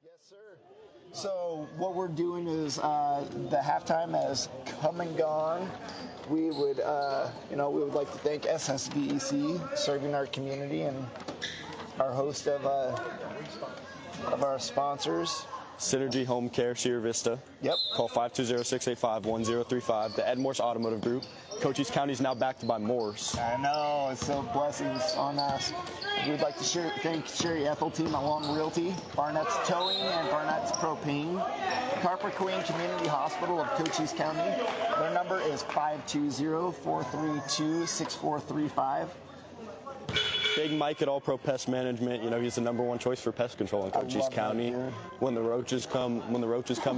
Yes, sir. So what we're doing is the halftime has come and gone. We would, we would like to thank SSVEC serving our community and our host of our sponsors.
Synergy Home Care, Sierra Vista.
Yep.
Call 520-685-1035. The Ed Morse Automotive Group. Cochise County is now backed by Morse.
I know, it's so blessings on us. We'd like to thank Sherry Ethel team along Realty, BARNETT'S Towing, and BARNETT'S Propane. Carper Queen Community Hospital of Cochise County. Their number is 520-432-6435.
Big Mike at All Pro Pest Management. You know, he's the #1 choice for pest control in Cochise County. When the roaches come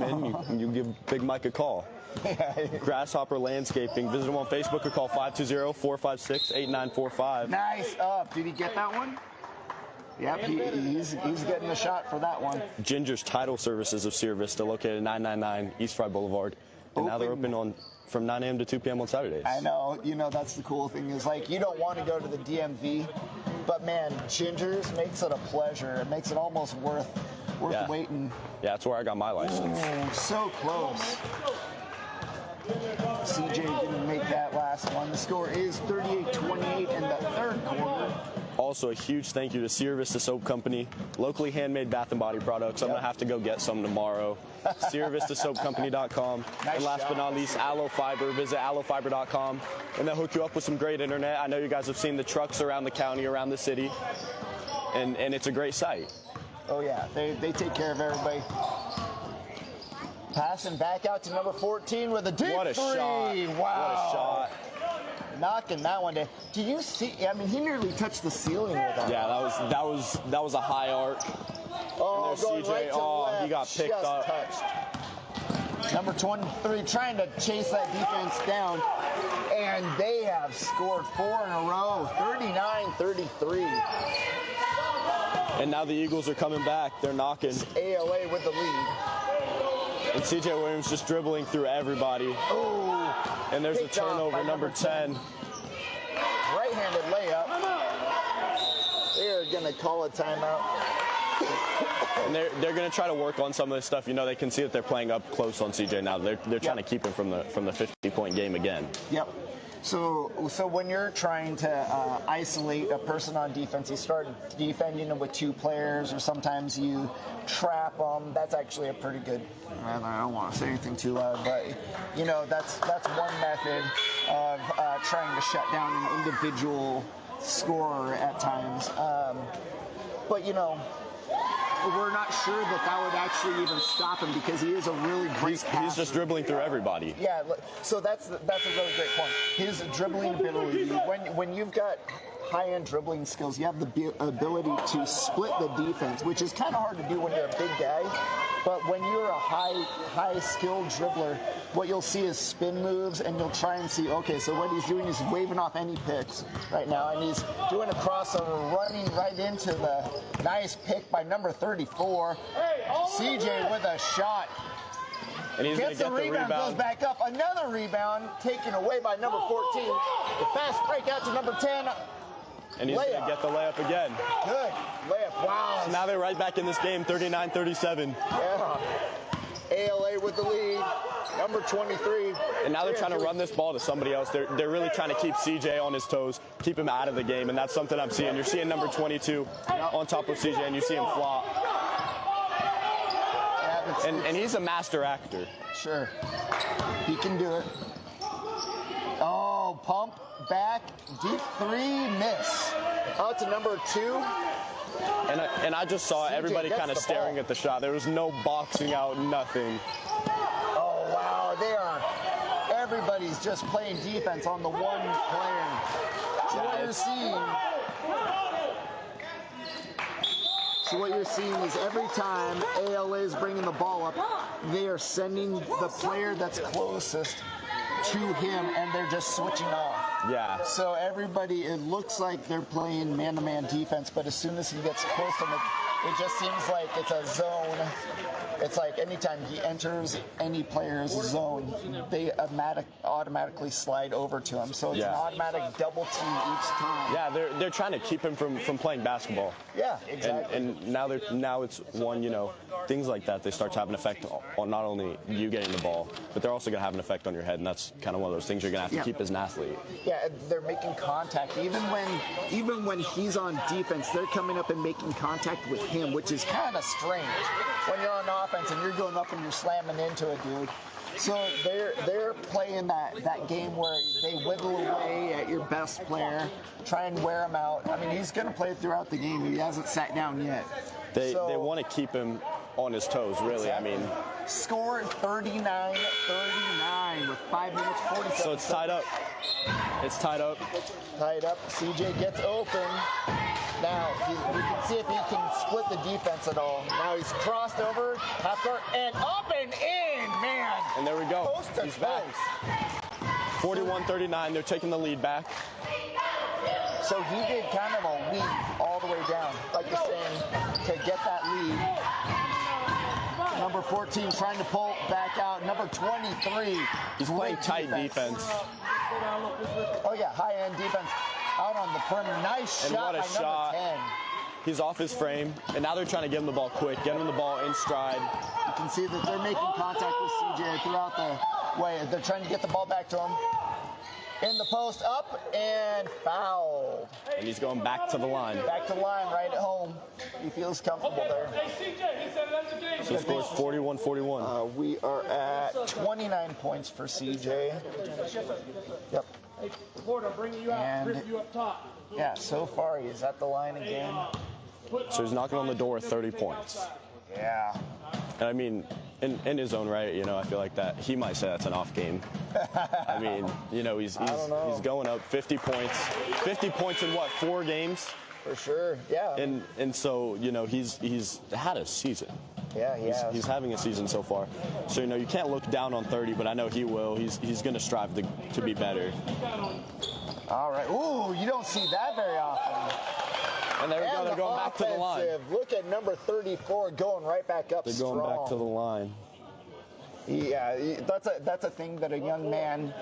in, you give Big Mike a call. Grasshopper Landscaping. Visit him on Facebook or call 520-456-8945.
Nice up. Did he get that one? Yep, he's getting the shot for that one.
Ginger's Title Services of Sierra Vista, located at 999 East Fry Boulevard. And now they're open from 9 a.m. to 2 p.m. on Saturdays.
I know. You know, that's the cool thing is, like, you don't want to go to the DMV, but, man, Ginger's makes it a pleasure. It makes it almost worth waiting.
Yeah, that's where I got my license.
Ooh, so close. CJ didn't make that last one. The score is 38-28 in the third quarter.
Also, a huge thank you to Sierra Vista Soap Company, locally handmade bath and body products. I'm going to have to go get some tomorrow. SierraVistaSoapCompany.com.
Nice
and last but not least, Aloe Fiber. Visit aloefiber.com, and they'll hook you up with some great internet. I know you guys have seen the trucks around the county, around the city, and it's a great site.
Oh, yeah. They take care of everybody. Passing back out to number 14 with a deep three.
What a shot.
Wow.
What a shot.
Knocking that one down. Do you see? I mean, he nearly touched the ceiling with that.
Yeah, that was a high arc.
Oh,
and there's
going
CJ.
right to left.
He got picked
Just
up.
Touched. Number 23 trying to chase that defense down, and they have scored 4 in a row, 39-33.
And now the Eagles are coming back. They're knocking.
ALA with the lead.
And CJ Williams just dribbling through everybody.
Oh,
and there's a turnover, number 10.
Right-handed layup. They're going to call a timeout.
And they're going to try to work on some of this stuff. You know, they can see that they're playing up close on CJ now. They're trying to keep him from the 50-point game again.
Yep. So when you're trying to isolate a person on defense, you start defending them with 2 players, or sometimes you trap them. That's actually a pretty good. I don't want to say anything too loud, but you know that's one method of trying to shut down an individual scorer at times. But you know, we're not sure that would actually even stop him, because he is a really great passer.
He's just dribbling through everybody.
Yeah, so that's a really great point. His dribbling ability, when you've got high-end dribbling skills, you have the ability to split the defense, which is kind of hard to do when you're a big guy. But when you're a high-skilled dribbler, what you'll see is spin moves, and you'll try and see, okay, so what he's doing is waving off any picks right now, and he's doing a crossover, running right into the nice pick by number 34. CJ with a shot.
And he's
gets the rebound, goes back up. Another rebound taken away by number 14. The fast break out to number 10.
And he's going to get the layup again.
Good layup. Wow.
So now they're right back in this game, 39-37.
Yeah. ALA with the lead. Number 23.
And now they're trying to run this ball to somebody else. They're really trying to keep CJ on his toes, keep him out of the game, and that's something I'm seeing. You're seeing number 22 on top of CJ, and you see him flop. And he's a master actor.
Sure. He can do it. Oh, pump, back, deep 3, miss. Out to number 2.
And I just saw everybody kind of staring at the shot. There was no boxing out, nothing.
Oh, wow. Everybody's just playing defense on the one player. So what you're seeing is every time ALA is bringing the ball up, they are sending the player that's closest to him, and they're just switching off.
Yeah.
So everybody, it looks like they're playing man-to-man defense, but as soon as he gets close to him, it just seems like it's a zone. It's like anytime he enters any player's zone, they automatically slide over to him. So it's an automatic double team each time.
Yeah, they're trying to keep him from playing basketball.
Yeah, exactly.
And now it's one, you know, things like that, they start to have an effect on not only you getting the ball, but they're also going to have an effect on your head, and that's kind of one of those things you're going to have to keep as an athlete.
Yeah, they're making contact. Even when he's on defense, they're coming up and making contact with him, which is kind of strange when you're on offense and you're going up and you're slamming into a dude. So they're playing that game where they whittle away at your best player, try and wear him out. I mean, he's going to play throughout the game. He hasn't sat down yet.
They want to keep him on his toes, really.
Exactly.
I mean,
score 39-39 with 5 minutes 47
So it's tied up. It's tied up.
Tied up. CJ gets open. Now, we can see if he can split the defense at all. Now he's crossed over, half court, and up and in, man.
And there we go.
Post to
He's back. 41-39. They're taking the lead back.
So he did kind of a weave all the way down, like you're saying, to get that lead. Number 14 trying to pull back out. Number 23.
He's playing tight defense.
Oh, yeah, high-end defense. Out on the perimeter. Nice shot by number 10.
He's off his frame, and now they're trying to get him the ball quick, get him the ball in stride.
You can see that they're making contact with CJ throughout the way. They're trying to get the ball back to him. In the post, up, and fouled.
And he's going back to the line.
Back to the line, right at home. He feels comfortable there.
So the score is 41-41.
We are at 29 points for CJ. Yep. And yeah, so far he's at the line again.
So he's knocking on the door 30 points.
Yeah.
And I mean, in his own right, you know, I feel like that he might say that's an off game. I mean, you know, he's going up 50 points. 50 points in what, 4 games?
For sure, yeah.
And so, you know, he's had a season.
Yeah,
he's having a season so far. So, you know, you can't look down on 30, but I know he will. He's going to strive to be better.
All right. Ooh, you don't see that very often.
And there we go. They're going back to the line.
Look at number 34 going right back up strong.
They're going back to the line.
Yeah, that's a thing that a young man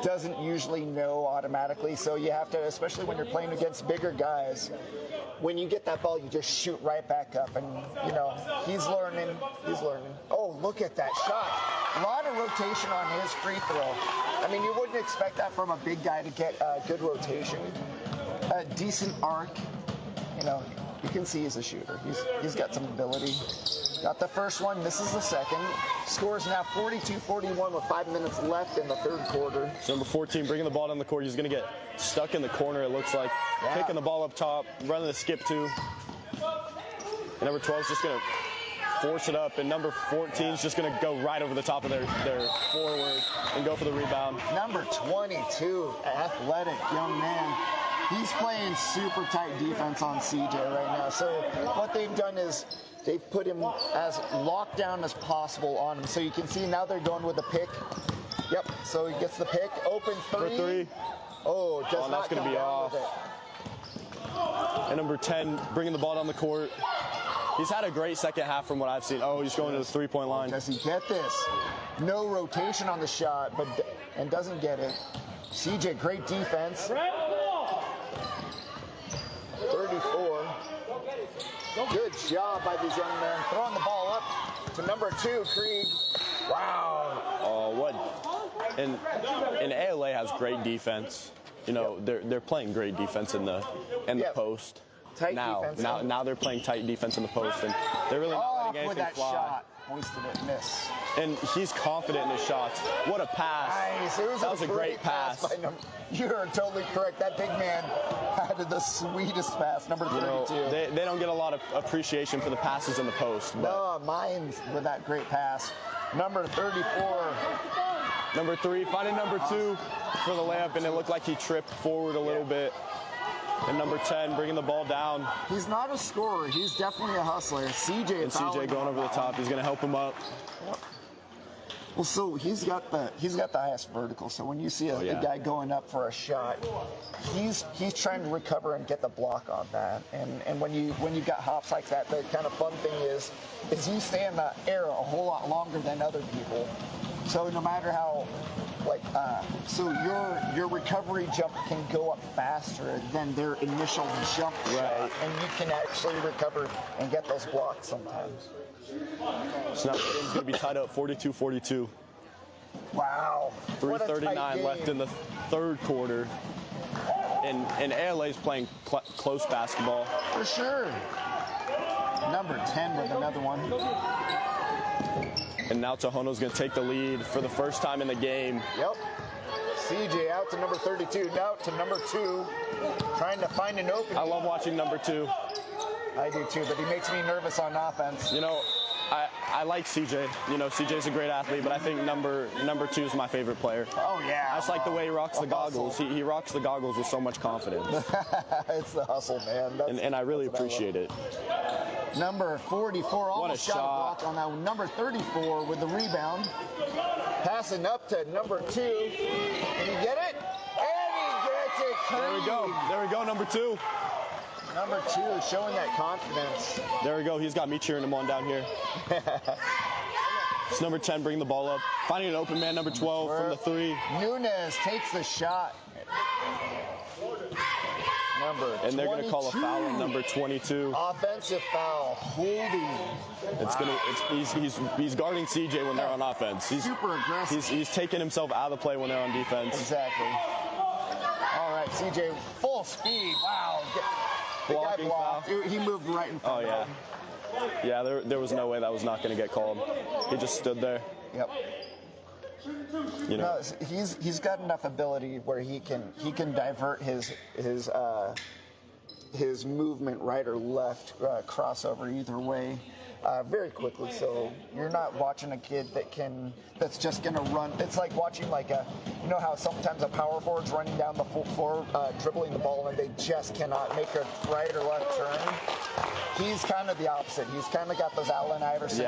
doesn't usually know automatically. So you have to, especially when you're playing against bigger guys, when you get that ball, you just shoot right back up. And, you know, he's learning. Oh, look at that shot. A lot of rotation on his free throw. I mean, you wouldn't expect that from a big guy to get good rotation. A decent arc. You know, you can see he's a shooter. He's got some ability. Got the first one, misses the second. Scores now 42-41 with 5 minutes left in the third quarter.
So number 14 bringing the ball down the court. He's going to get stuck in the corner, it looks like. Yeah. Picking the ball up top, running the skip to. And number 12 is just going to force it up. And number 14 is just going to go right over the top of their forward and go for the rebound.
Number 22, athletic young man. He's playing super tight defense on CJ right now. So what they've done is they've put him as locked down as possible on him. So you can see now they're going with the pick. Yep, so he gets the pick. Open three.
For three.
Oh, does not
that's going to be off. And number 10 bringing the ball down the court. He's had a great second half from what I've seen. Oh, he's going to the three-point line.
Does he get this? No rotation on the shot, and doesn't get it. CJ, great defense. 34. Good job by these young men. Throwing the ball up to number 2, Krieg. Wow.
Oh, what? And ALA has great defense. You know, they're playing great defense in the post.
Tight defense.
Now they're playing tight defense in the post, and they're really not letting anything
with that
fly.
Shot. Hoisted it, miss.
And he's confident in his shots. What a pass.
Nice.
That was a great pass.
You're totally correct. That big man had the sweetest pass, number 32.
You know, they don't get a lot of appreciation for the passes in the post.
No, mine's with that great pass. Number 34.
Number 3, finding number 2 for the layup, and it looked like he tripped forward a little bit. And number 10 bringing the ball down.
He's not a scorer. He's definitely a hustler. CJ
going over the top. He's going to help him up.
Yep. Well, so he's got the highest vertical. So when you see a guy going up for a shot, he's trying to recover and get the block on that. And when you've got hops like that, the kind of fun thing is you stay in the air a whole lot longer than other people. So no matter how, so your recovery jump can go up faster than their initial jump shot, and you can actually recover and get those blocks sometimes.
So now the game's going to be tied up 42-42.
Wow.
3:39 left in the third quarter. And ALA's playing close basketball.
For sure. Number 10 with another one.
And now Tohono's going to take the lead for the first time in the game.
Yep. CJ out to number 32, now to number 2, trying to find an opening.
I love watching number 2.
I do too, but he makes me nervous on offense.
You know, I like CJ. You know, CJ's a great athlete, but I think number 2 is my favorite player.
Oh, yeah.
I just like the way he rocks the goggles. He rocks the goggles with so much confidence.
It's the hustle, man.
And I really appreciate it.
Number 44 almost got a block on that one. Number 34 with the rebound. Passing up to number 2. Can he get it? And he gets it clean.
There we go, number 2.
Number 2 is showing that confidence.
There we go. He's got me cheering him on down here. It's number 10 bringing the ball up. Finding an open man, number 12 from the 3.
Nunez takes the shot.
And they're going to call a foul on number 22.
Offensive foul. Holding.
He's guarding CJ when they're on offense. He's
super aggressive.
He's taking himself out of the play when they're on defense.
Exactly. All right, CJ, full speed. Wow.
Blocking foul.
He moved right in front of him.
Yeah, there was no way that was not going to get called. He just stood there.
Yep.
You know,
no, he's got enough ability where he can divert his movement right or left, crossover either way, very quickly. So you're not watching a kid that's just gonna run. It's like watching you know how sometimes a power forward's running down the full floor, dribbling the ball, and they just cannot make a right or left turn. He's kind of the opposite. He's kind of got those Allen Iverson.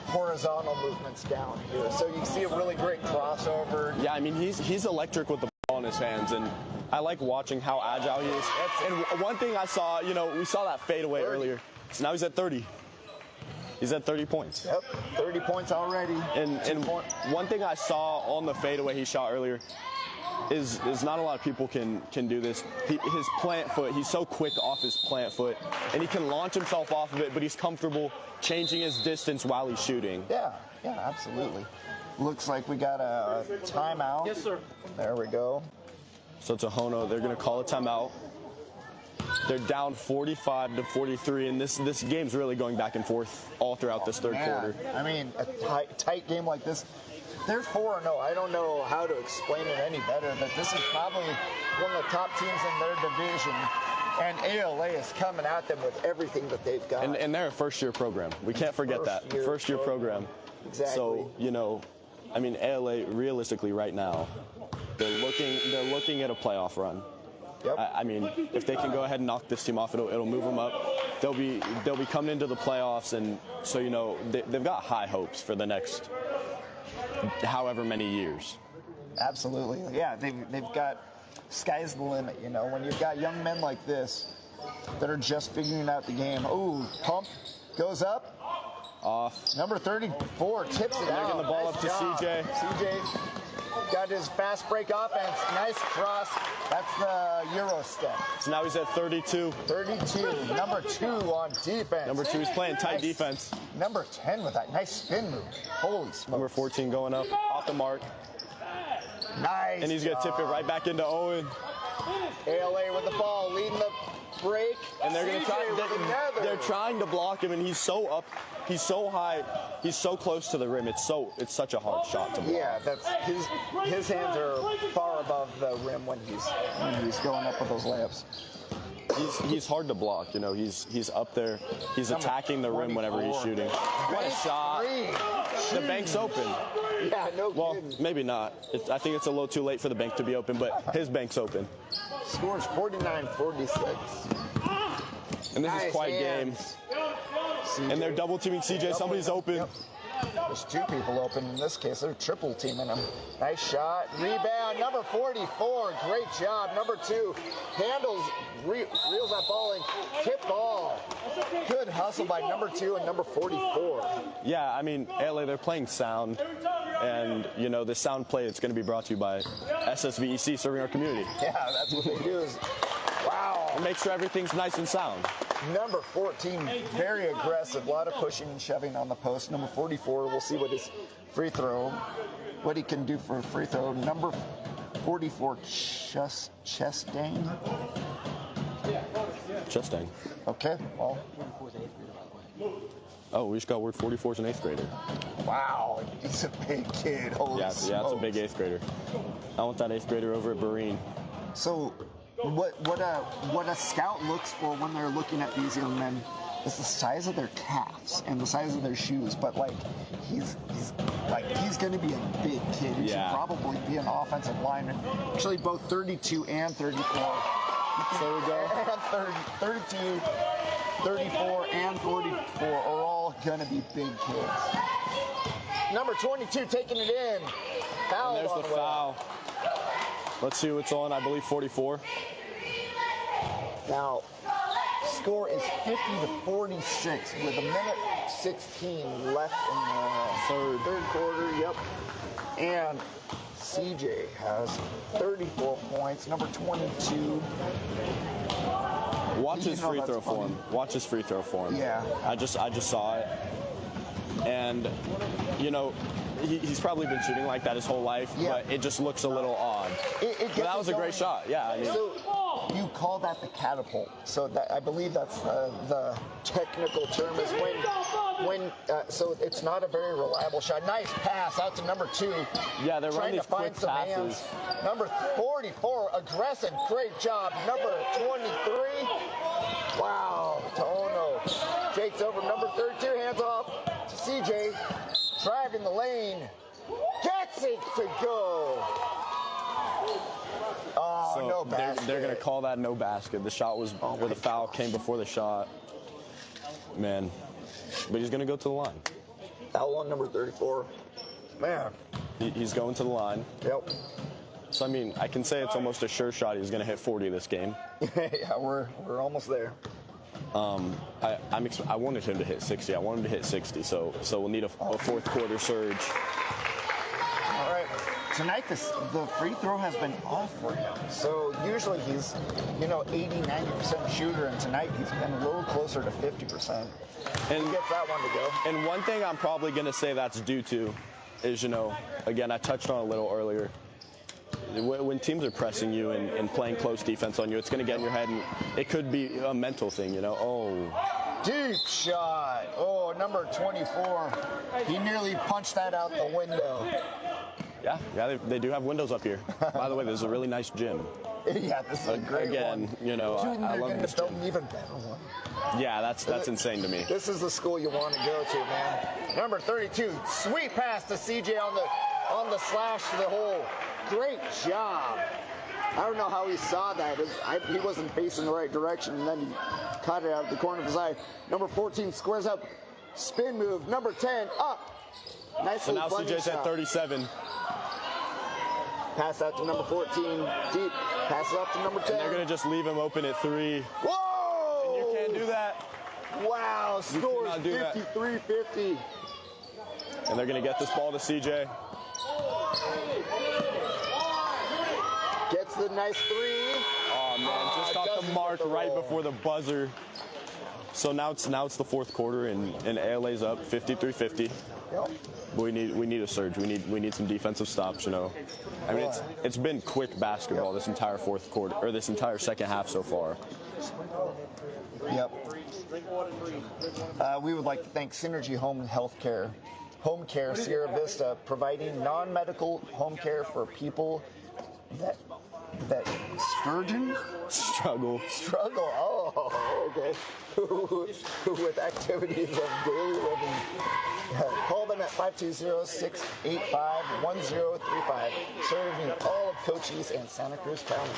Horizontal movements down here. So you see a really great crossover.
Yeah, I mean, he's electric with the ball in his hands, and I like watching how agile he is. And one thing I saw, you know, we saw that fadeaway earlier. So now he's at 30. He's at 30 points.
Yep, 30 points already.
And one thing I saw on the fadeaway he shot earlier is not a lot of people can do this. His plant foot, he's so quick off his plant foot, and he can launch himself off of it, but he's comfortable changing his distance while he's shooting.
Yeah, absolutely. Looks like we got a timeout.
Yes, sir.
There we go.
So Tohono, they're going to call a timeout. They're down 45-43, and this game's really going back and forth all throughout this third quarter.
I mean, a tight game like this. They're 4-0. I don't know how to explain it any better, but this is probably one of the top teams in their division. And ALA is coming at them with everything that they've got.
And they're a first-year program. We can't forget that. First-year program.
Exactly.
So, you know, I mean, ALA, realistically right now, they're looking at a playoff run.
Yep.
I mean, if they can go ahead and knock this team off, it'll move them up. They'll be coming into the playoffs, and so, you know, they've got high hopes for the next however many years.
Absolutely. Yeah, they've got sky's the limit, you know. When you've got young men like this that are just figuring out the game. Ooh, pump goes up.
Off.
Number 34 tips it out.
They're getting the ball up to CJ.
CJ got his fast break offense. Nice cross. That's the Euro step.
So now he's at 32.
32. Number 2 on defense.
Number 2 is playing tight defense.
Number 10 with that nice spin move. Holy smokes.
Number 14 going up off the mark.
Nice.
And he's going to tip it right back into Owen.
ALA with the ball, leading the break.
And they're going to try. They're trying to block him, and he's so up. He's so high. He's so close to the rim. It's such a hard shot to block.
Yeah, that's his hands are far above the rim when he's going up with those layups.
He's hard to block. You know, he's up there. He's attacking the rim whenever he's shooting. What a shot! The bank's open.
Yeah, no
well,
kidding.
Maybe not. I think it's a little too late for the bank to be open, but his bank's open.
Scores 49-46.
And this is quite a game. CJ. And they're double teaming CJ. Somebody's open.
Yep. There's 2 people open. In this case, they're triple teaming him. Nice shot. Rebound. Number 44. Great job. Number 2 handles, reels that ball in. Tip ball. Good hustle by number 2 and number 44.
Yeah, I mean, LA, they're playing sound. And, you know, this sound play is going to be brought to you by SSVEC, serving our community.
Yeah, that's what they do. Wow.
And make sure everything's nice and sound.
Number 14, very aggressive. A lot of pushing and shoving on the post. Number 44, we'll see what his free throw, what he can do for a free throw. Number 44, Chestang.
Chestang.
Okay, well.
Oh, we just got word 44 is an 8th grader.
Wow, he's a big kid. Holy
yeah, it's a big 8th grader. I want that 8th grader over at Barine.
So, what a scout looks for when they're looking at these young men is the size of their calves and the size of their shoes. But like, he's going to be a big kid. He should probably be an offensive lineman. Actually, both 32 and 34. So we go. And 32, 34, and 44 are all going to be big kids. Number 22 taking it in. Foul.
And there's the foul. Let's see what's on, I believe 44.
Now, score is 50-46 with a minute 16 left in the third quarter. Yep. And CJ has 34 points. Number 22.
Watch his free throw for him. Watch his free throw for him.
Yeah.
I just saw it. And, you know, he's probably been shooting like that his whole life, but it just looks a little odd. But that was a great shot. Yeah. I mean,
so you call that the catapult. So that, I believe that's the technical term is when so it's not a very reliable shot. Nice pass out to number 2.
Yeah, they're running these quick passes.
Number 44, aggressive, great job. Number 23, wow, Tohono takes over. Number 32, hands off to CJ, driving the lane, gets it to go. Oh,
so
no basket.
They're going to call that no basket. The shot was where the foul came before the shot. Man. But he's going to go to the line.
Foul on number 34. Man.
He's going to the line.
Yep.
So, I mean, I can say it's almost a sure shot he's going to hit 40 this game.
Yeah, we're almost there.
I wanted him to hit 60. I wanted him to hit 60. So we'll need a fourth quarter surge.
All right. Tonight, the free throw has been off for him. So usually he's, 80-90% shooter, and tonight he's been a little closer to 50%. And he gets that one to go.
And one thing I'm probably going to say that's due to is, again, I touched on it a little earlier. When teams are pressing you and playing close defense on you, it's going to get in your head, and it could be a mental thing,
Deep shot. Oh, number 24. He nearly punched that out the window.
Yeah, they do have windows up here. By the way, this is a really nice gym.
Yeah, this is a great one.
I love this gym.
An even better one.
Yeah, that's insane to me.
This is the school you want to go to, man. Number 32, sweet pass to CJ on the slash to the hole. Great job. I don't know how he saw that. He wasn't facing the right direction, and then he caught it out of the corner of his eye. Number 14 squares up, spin move. Number 10 up. Nice.
So now CJ's at 37.
Pass out to number 14, deep. Pass it up to number 10.
And they're going to just leave him open at 3.
Whoa!
And you can't do that.
Wow, scores 53-50.
And they're going to get this ball to CJ.
Gets the nice 3.
Oh, man, just got the mark right before the buzzer. So now it's the fourth quarter, and ALA's up 53-50.
Yep.
We need a surge. We need some defensive stops. I mean, it's been quick basketball this entire fourth quarter, or this entire second half so far.
Yep. We would like to thank Synergy Home Care Sierra Vista, providing non-medical home care for people that struggle. Oh, okay. With activities of daily living. Call them at 520-685-1035, serving all of Cochise and Santa Cruz County.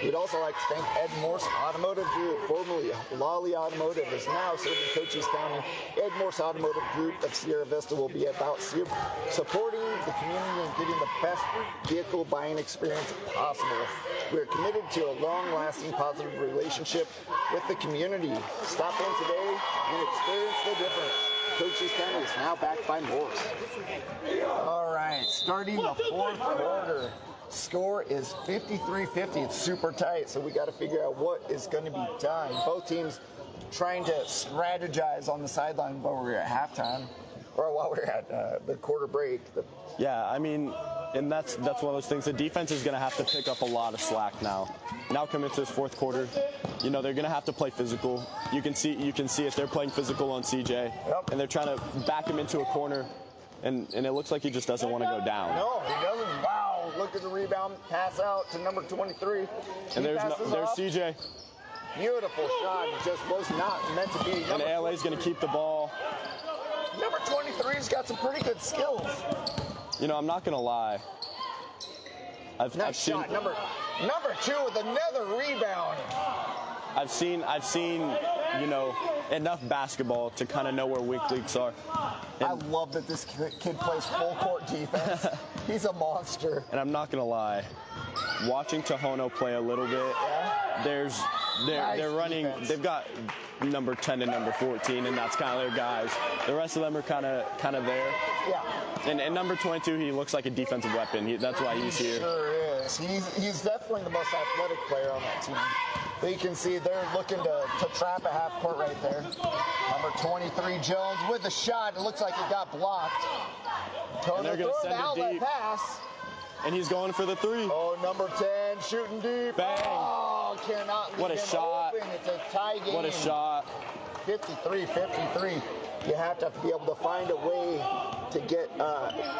We'd also like to thank Ed Morse Automotive Group, formerly Lawely Automotive, is now serving Cochise County. Ed Morse Automotive Group of Sierra Vista will be about supporting the community and getting the best vehicle buying experience possible. We're committed to a long-lasting positive relationship with the community. Stop in today and experience the difference. Cochise County is now backed by Morse. All right, starting the fourth quarter. Score is 53-50. It's super tight, so we got to figure out what is going to be done. Both teams trying to strategize on the sideline while we're at halftime, or while we're at the quarter break.
Yeah, I mean, and that's one of those things. The defense is going to have to pick up a lot of slack now. Now coming into this fourth quarter, they're going to have to play physical. You can see it. They're playing physical on CJ, and they're trying to back him into a corner, and it looks like he just doesn't want to go down.
No, he doesn't. Wow. Look at the rebound. Pass out to number 23.
And there's CJ.
Beautiful shot. It just was not meant to be.
And ALA's going to keep the ball.
Number 23's got some pretty good skills.
I'm not going to lie. I've seen
number 2 with another rebound.
I've seen enough basketball to kind of know where weak links are. And
I love that this kid plays full court defense. He's a monster.
And I'm not gonna lie, watching Tohono play a little bit, they're running. Defense. They've got number 10 and number 14, and that's kind of their guys. The rest of them are kind of there.
Yeah.
And number 22, he looks like a defensive weapon. That's why he's here.
Sure is. He's definitely the most athletic player on that team. But you can see they're looking to trap a half court right there. Number 23, Jones, with the shot. It looks like it got blocked.
And they're going to send it deep.
Pass.
And he's going for the 3.
Oh, number 10, shooting deep.
Bang.
Oh, cannot leave
what a shot.
Open. It's a tie game.
What a shot.
53-53. You have to be able to find a way to get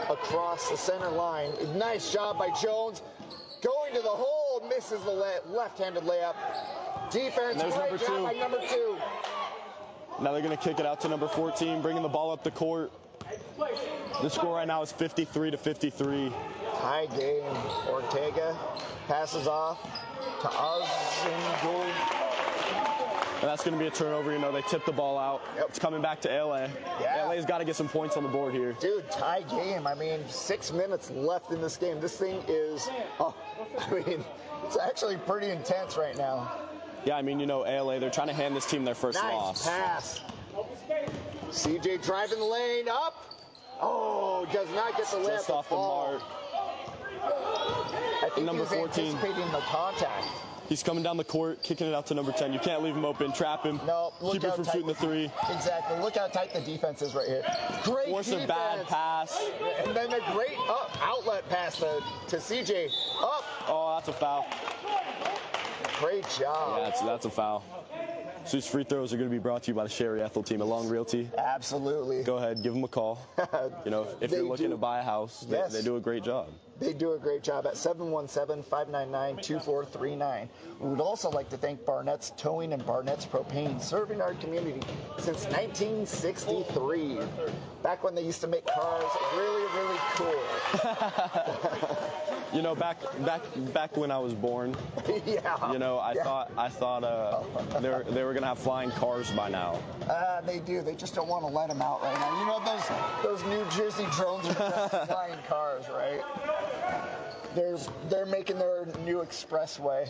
across the center line. Nice job by Jones. Going to the hole, misses the left-handed layup. Defense, great job by number 2.
Now they're going to kick it out to number 14, bringing the ball up the court. The score right now is 53-53.
High game. Ortega passes off to Ozingul.
And that's going to be a turnover. They tip the ball out.
Yep.
It's coming back to LA.
Yeah.
LA's got to get some points on the board here.
Dude, tie game. 6 minutes left in this game. This thing is, it's actually pretty intense right now.
Yeah, I mean, you know, ALA, they're trying to hand this team their first loss.
Nice pass. CJ driving the lane up. Oh, does not get the lift.
Just off the mark.
I think
number 14.
Anticipating the contact.
He's coming down the court, kicking it out to number 10. You can't leave him open. Trap him.
No,
keep him from shooting the three.
Exactly. Look how tight the defense is right here. Great
Force
defense.
a bad pass.
And then a great outlet pass to CJ. Up.
Oh, that's a foul.
Great job.
Yeah, that's a foul. So these free throws are going to be brought to you by the Sherry EHTELL team along Realty.
Absolutely.
Go ahead, give them a call. You know, if you're looking to buy a house,
yes.
they do a great job.
They do a great job at 717-599-2439. We would also like to thank Barnett's Towing and Barnett's Propane, serving our community since 1963. Back when they used to make cars really, really cool.
You know, back when I was born,
yeah.
You know, I thought they were gonna have flying cars by now.
They do. They just don't want to let them out right now. You know, those New Jersey drones are just flying cars, right? They're making their new expressway.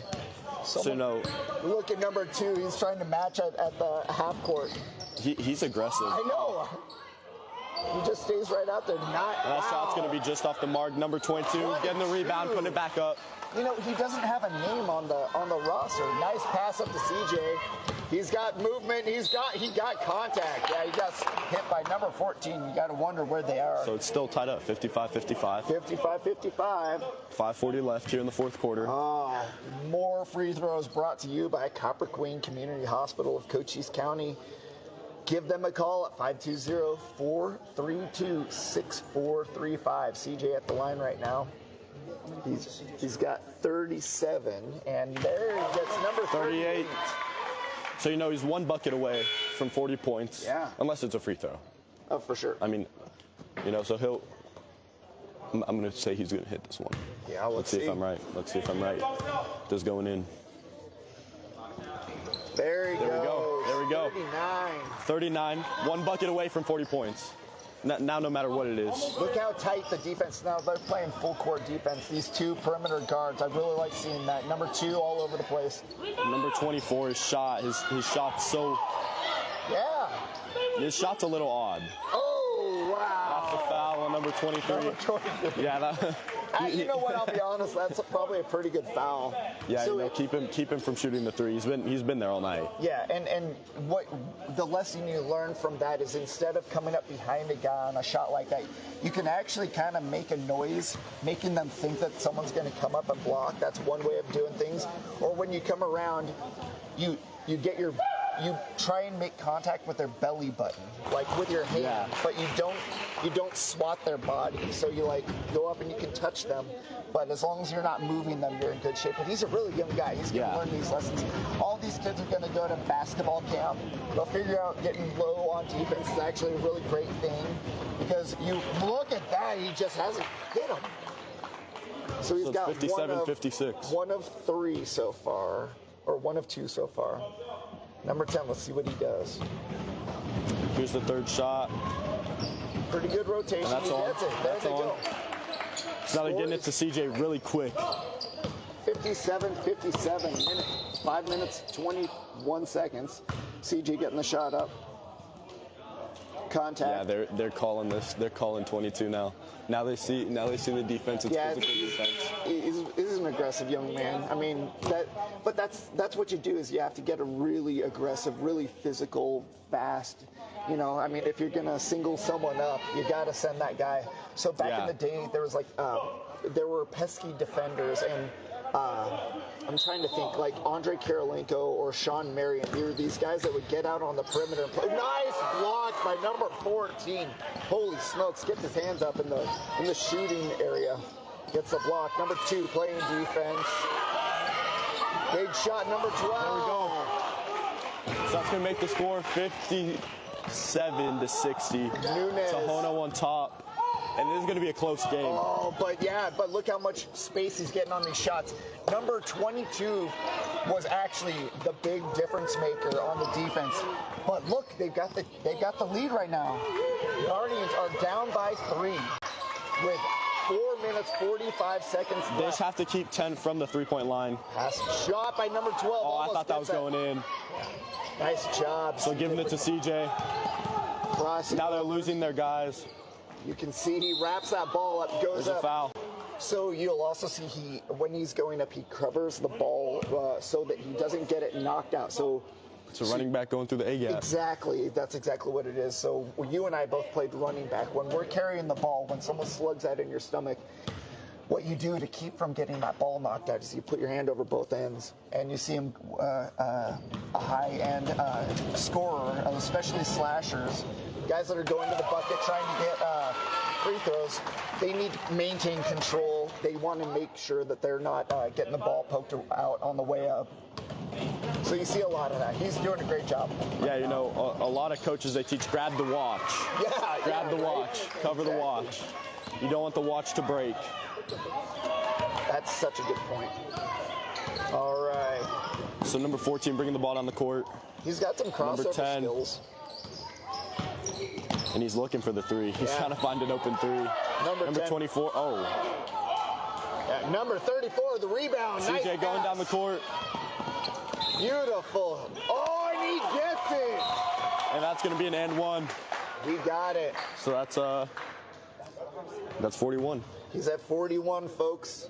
So no.
Look at number 2. He's trying to match at the half court.
He's aggressive.
I know. He just stays right out there.
That shot's going to be just off the mark. Number 22, getting the rebound, putting it back up.
You know, he doesn't have a name on the roster. Nice pass up to CJ. He's got movement. He got contact. Yeah, he got hit by number 14. You got to wonder where they are.
So it's still tied up, 55-55.
55-55.
5:40 left here in the fourth quarter.
More free throws brought to you by Copper Queen Community Hospital of Cochise County. Give them a call at 520-432-6435. CJ at the line right now. He's got 37, and there he gets number 38.
So, you know, he's one bucket away from 40 points.
Yeah.
Unless it's a free throw.
Oh, for sure.
I mean, you know, so I'm going to say he's going to hit this one.
Yeah,
let's see if I'm right. Let's see if I'm right. Just going in.
There we go.
There we go.
39.
39. One bucket away from 40 points. Now, no matter what it is.
Look how tight the defense. Now they're playing full court defense. These two perimeter guards. I really like seeing that. Number 2 all over the place.
Number 24, his shot's so.
Yeah.
His shot's a little odd.
Oh, wow.
That's a foul on number 23.
Number 23.
Yeah.
You know what? I'll be honest. That's probably a pretty good foul.
Yeah,
so
you know, keep him from shooting the three. He's been there all night.
Yeah, and what the lesson you learn from that is instead of coming up behind a guy on a shot like that, you can actually kind of make a noise, making them think that someone's going to come up and block. That's one way of doing things. Or when you come around, you try and make contact with their belly button, like with your hand, but you don't swat their body. So you like go up and you can touch them, but as long as you're not moving them, you're in good shape. But he's a really young guy. He's going to learn these lessons. All these kids are going to go to basketball camp. They'll figure out getting low on defense is actually a really great thing because you look at that, he just hasn't hit him. So he's got
57-56.
One of 3 so far, or 1 of 2 so far. Number 10, let's see what he does.
Here's the third shot.
Pretty good rotation.
That's
he gets it. There they go.
So now they're getting it to CJ really quick.
57-57. 5 minutes, 21 seconds. CJ getting the shot up. Contact.
Yeah, they're calling this. They're calling 22 now. Now they see the defense. It's physical defense.
He's an aggressive young man. I mean, but that's what you do is you have to get a really aggressive, really physical, fast. You know, I mean, if you're gonna single someone up, you gotta send that guy. So back in the day, there was there were pesky defenders, and I'm trying to think, like Andre Karolinko or Sean Marion. They were these guys that would get out on the perimeter and play. Nice block by number 14. Holy smokes, gets his hands up in the shooting area. Gets the block. Number 2 playing defense. Big shot, number 12.
There we go. So that's going to make the score 57-60. Tohono on top. And this is going to be a close game.
Oh, but look how much space he's getting on these shots. Number 22 was actually the big difference maker on the defense. But look, they've got the lead right now. Guardians are down by 3 with 4 minutes, 45 seconds left.
They just have to keep 10 from the three-point line.
Pass shot by number 12.
Oh, I thought that was going in.
Nice job.
So giving it to CJ. Now they're losing their guys.
You can see he wraps that ball up, goes
There's
up.
a foul.
So you'll also see when he's going up, he covers the ball so that he doesn't get it knocked out. So
it's a running back going through the A-gap.
Exactly. That's exactly what it is. So you and I both played running back. When we're carrying the ball, when someone slugs that in your stomach, what you do to keep from getting that ball knocked out is you put your hand over both ends, and you see him, a high-end scorer, especially slashers, guys that are going to the bucket trying to get free throws. They need to maintain control. They want to make sure that they're not getting the ball poked out on the way up. So you see a lot of that. He's doing a great job.
Yeah, you know, a lot of coaches, they teach grab the watch.
Yeah,
grab the watch, cover the watch. You don't want the watch to break.
That's such a good point. All right.
So number 14 bringing the ball down the court.
He's got some crossover
10.
skills.
And he's looking for the three. He's trying to find an open three. Number 24. Oh.
Yeah, number 34, the rebound.
CJ
nice
going
pass.
down the court.
Beautiful. Oh, and he gets it.
And that's going to be an and one.
We got it.
So that's 41.
He's at 41, folks.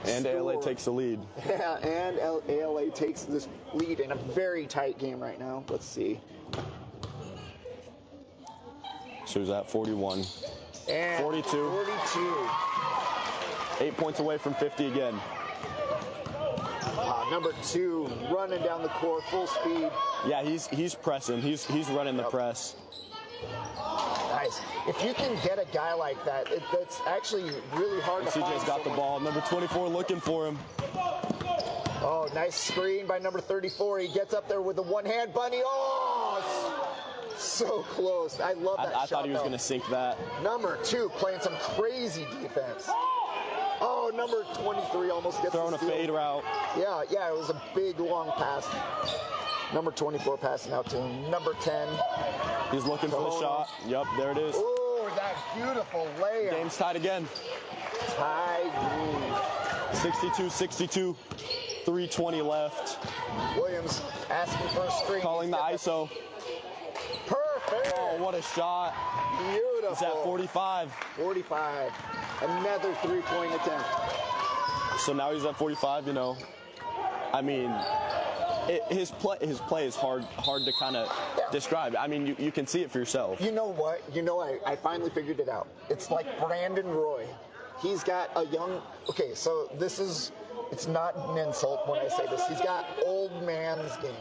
And ALA takes the lead.
Yeah, and ALA takes this lead in a very tight game right now. Let's see.
So he's at 41.
And
42.
42.
8 points away from 50 again.
Number 2 running down the court, full speed.
Yeah, he's pressing. He's running the press.
Nice. If you can get a guy like that, that's actually really hard to find.
CJ's got the ball. Number 24 looking for him.
Oh, nice screen by number 34. He gets up there with the one-hand bunny. Oh, so close. I love that shot.
I thought he was going to sink that.
Number 2 playing some crazy defense. Oh, number 23 almost gets
throwing a fade route.
Yeah, it was a big, long pass. Number 24 passing out to him. Number 10.
He's looking for the shot. Yep, there it is.
Oh, that beautiful layup.
Game's tied again.
Tied.
62-62. 3:20 left.
Williams asking for a screen.
Calling the ISO.
Perfect.
Oh, what a shot.
Beautiful.
He's at 45.
45. Another three-point attempt.
So now he's at 45, you know. I mean, his play is hard to kind of describe. I mean, you can see it for yourself.
You know what? I finally figured it out. It's like Brandon Roy. He's got a young... Okay, so it's not an insult when I say this. He's got old man's game.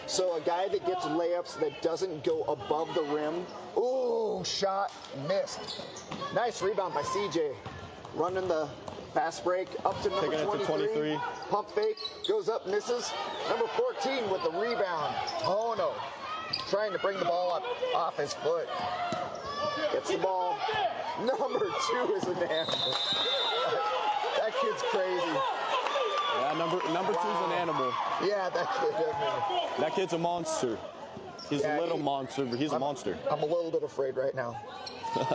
So a guy that gets layups that doesn't go above the rim. Ooh, shot missed. Nice rebound by CJ. Running the fast break up to number 23. Pump fake, goes up, misses. Number 14 with the rebound. Tohono trying to bring the ball up off his foot. Gets the ball. Number 2 is an animal. That kid's crazy.
Yeah, number 2's an animal.
Yeah, that
kid's a monster. He's a little monster, but he's a monster.
I'm a little bit afraid right now.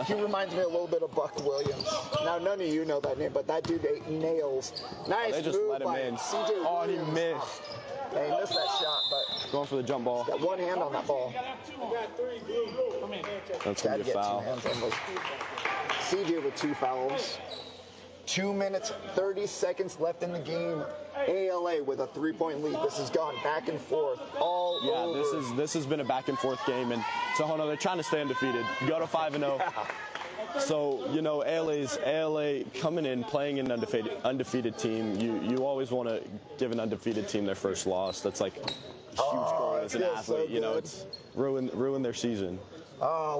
He reminds me a little bit of Buck Williams. Now, none of you know that name, but that dude ate nails. Nice
they just
move
let him
by
in.
CJ
Oh, and he
Williams.
missed.
Yeah, he missed that shot, but
Going for the jump ball.
got one hand on that ball.
That's going to be a foul.
2 hands on those. CJ with 2 fouls. 2 minutes, 30 seconds left in the game. ALA with a 3-point lead. This has gone back and forth all over.
Yeah, this has been a back and forth game, and Tohono, they're trying to stay undefeated. Go to 5-0. Yeah. So, you know, ALA coming in, playing an undefeated team, you always want to give an undefeated team their first loss. That's like a huge goal as an athlete.
So
you know, it's ruin their season.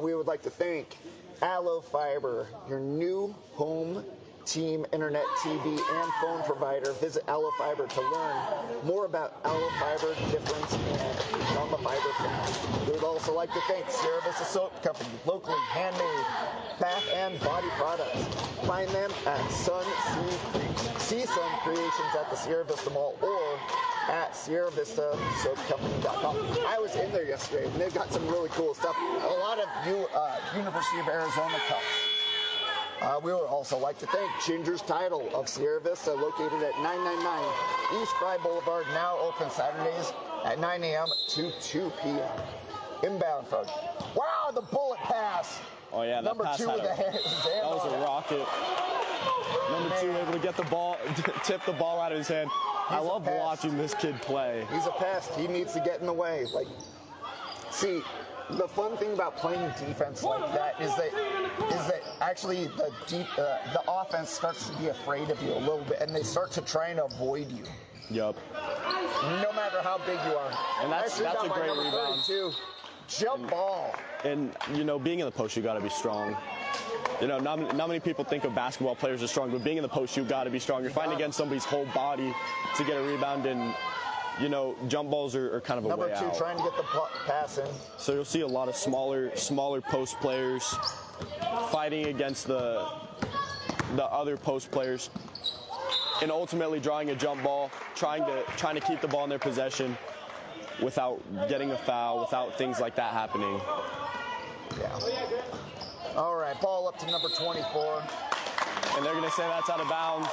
We would like to thank Allo Fiber, your new home team internet, TV, and phone provider. Visit Allo Fiber to learn more about Allo Fiber, difference, and become a fiber fan. We would also like to thank Sierra Vista Soap Company, locally handmade bath and body products. Find them at Sun Creations at the Sierra Vista Mall or at SierraVistaSoapCompany.com. I was in there yesterday, and they've got some really cool stuff. A lot of University of Arizona cups. We would also like to thank Ginger's Title of Sierra Vista, located at 999 East Fry Boulevard, now open Saturdays at 9 a.m. to 2 p.m. Inbound from, wow, the bullet pass.
Oh yeah, that
number
pass
2 with the hand.
That was a rocket. Number 2 able to get the ball, tip the ball out of his hand. I love watching this kid play.
He's a pest. He needs to get in the way. Like, see, the fun thing about playing defense like that is that actually the offense starts to be afraid of you a little bit, and they start to try and avoid you.
Yup.
No matter how big you are.
And that's a great rebound.
32. Jump ball.
And you know, being in the post, you got to be strong. You know, not many people think of basketball players as strong, but being in the post, you got to be strong. You're fighting against somebody's whole body to get a rebound, and you know, jump balls are kind of a way out.
Number 2 trying to get the pass in.
So you'll see a lot of smaller post players fighting against the other post players, and ultimately drawing a jump ball, trying to keep the ball in their possession without getting a foul, without things like that happening.
Yeah. All right, ball up to number 24.
And they're going to say that's out of bounds.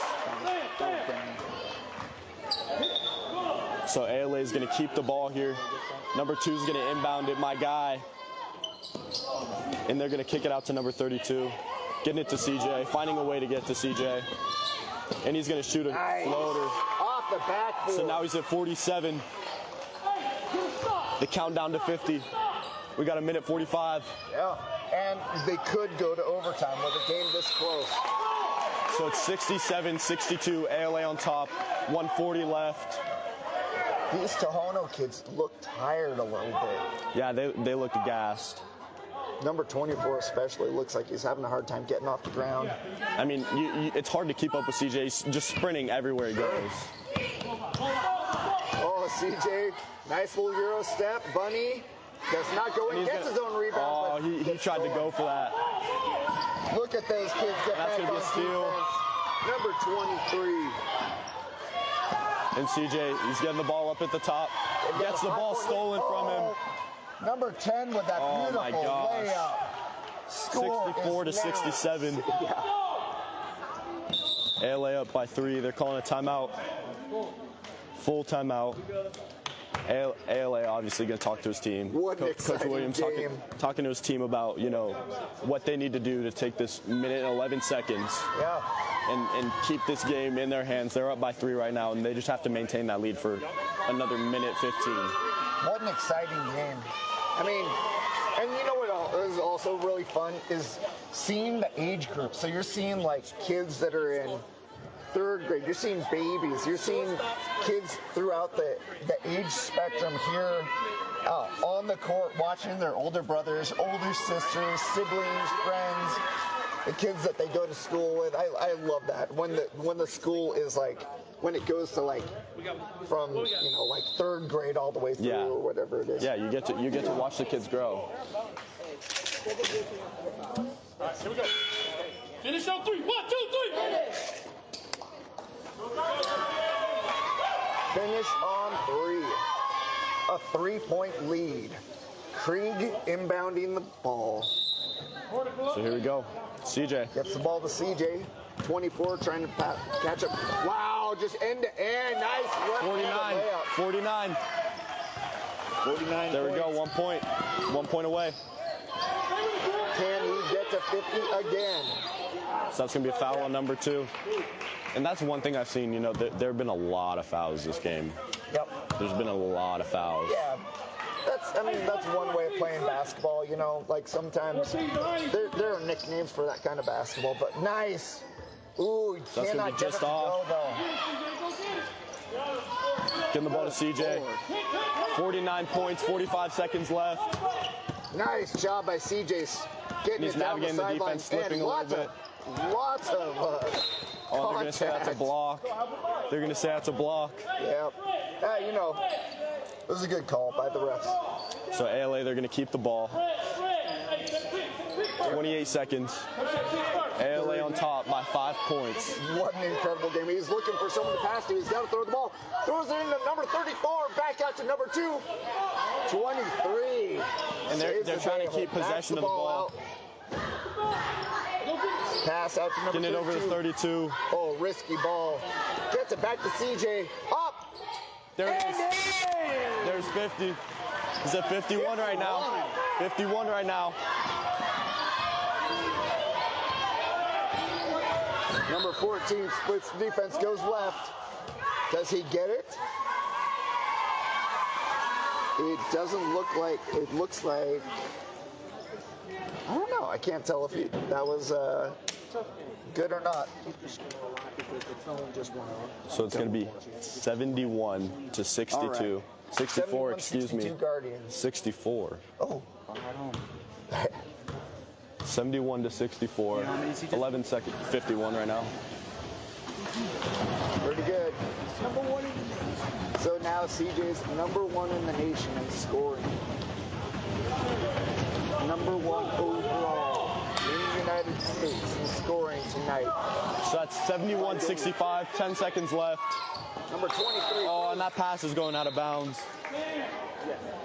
So ALA is going to keep the ball here. Number 2 is going to inbound it, my guy. And they're going to kick it out to number 32. Getting it to CJ, finding a way to get to CJ. And he's going to shoot a floater.
Off the backboard.
So now he's at 47. The countdown to 50. We got a minute 45.
Yeah, and they could go to overtime with a game this close.
So it's 67-62, ALA on top, 140 left.
These Tohono kids look tired a little bit.
Yeah, they look gassed.
Number 24 especially looks like he's having a hard time getting off the ground.
I mean, it's hard to keep up with CJ. He's just sprinting everywhere he goes.
Oh, CJ, nice little Euro step. Bunny does not go and gets his own rebound.
Oh, he tried to go for that.
Look at those kids get
That's
back
going to be
on
a steal.
defense. Number 23.
And CJ, he's getting the ball up at the top. Gets the ball stolen from him.
Number 10 with that beautiful layup. Score
64-67. ALA up by 3. They're calling a timeout. Full timeout. ALA obviously going to talk to his team.
Coach Williams
talking to his team about, you know, what they need to do to take this minute and 11 seconds.
Yeah.
And keep this game in their hands. They're up by 3 right now, and they just have to maintain that lead for another minute 15.
What an exciting game. I mean, and you know what is also really fun is seeing the age group. So you're seeing like kids that are in 3rd grade. You're seeing babies. You're seeing kids throughout the age spectrum here on the court watching their older brothers, older sisters, siblings, friends, the kids that they go to school with. I love that. When the school is like, when it goes to like from, you know, like 3rd grade all the way through or whatever it is.
Yeah, you get to watch the kids grow.
All right, here we go. Finish on 3. 1, 2, 3.
Finish on 3. A 3-point lead. Krieg inbounding the ball.
So here we go. CJ.
Gets the ball to CJ. 24 trying to catch up. Wow, just end to end. Nice.
49.
49.
There we go. 1 point. 1 point away.
Can he get to 50 again?
So that's going to be a foul on number 2. And that's one thing I've seen, you know, there have been a lot of fouls this game.
Yep.
There's been a lot of fouls.
Yeah. That's one way of playing basketball, you know, like sometimes there are nicknames for that kind of basketball, but nice. Ooh, you
That's
cannot
gonna be just off. Getting the ball to CJ. 49 points, 45 seconds left.
Nice job by CJ. Getting
He's
it down
navigating the defense, slipping a little bit.
Lots of
they're going to say that's a block. They're going to say that's a block.
Yep. You know, it was a good call by the refs.
So ALA, they're going to keep the ball. 28 seconds. ALA on top by 5 points.
What an incredible game. He's looking for someone to pass to. He's got to throw the ball. Throws it into number 34. Back out to number 2. 23.
And they're trying to keep possession of the ball.
Pass out to number 32.
Getting it over to 32.
Oh, risky ball. Gets it back to CJ. Up.
There it is. There's 50. He's at 51 right now. 51 right now.
Number 14 splits the defense, goes left. Does he get it? It doesn't look like, it looks like, I don't know. I can't tell if that was good or not.
So it's going to be 71 to 62.
Right.
64, excuse me.
Guardians.
64.
Oh.
71 to 64. 11 seconds. 51 right now.
Pretty good. So now CJ's number 1 in the nation in scoring. Number 1 overall in the United States in scoring tonight.
So that's 71-65, 10 seconds left.
Number 23.
Oh, and that pass is going out of bounds.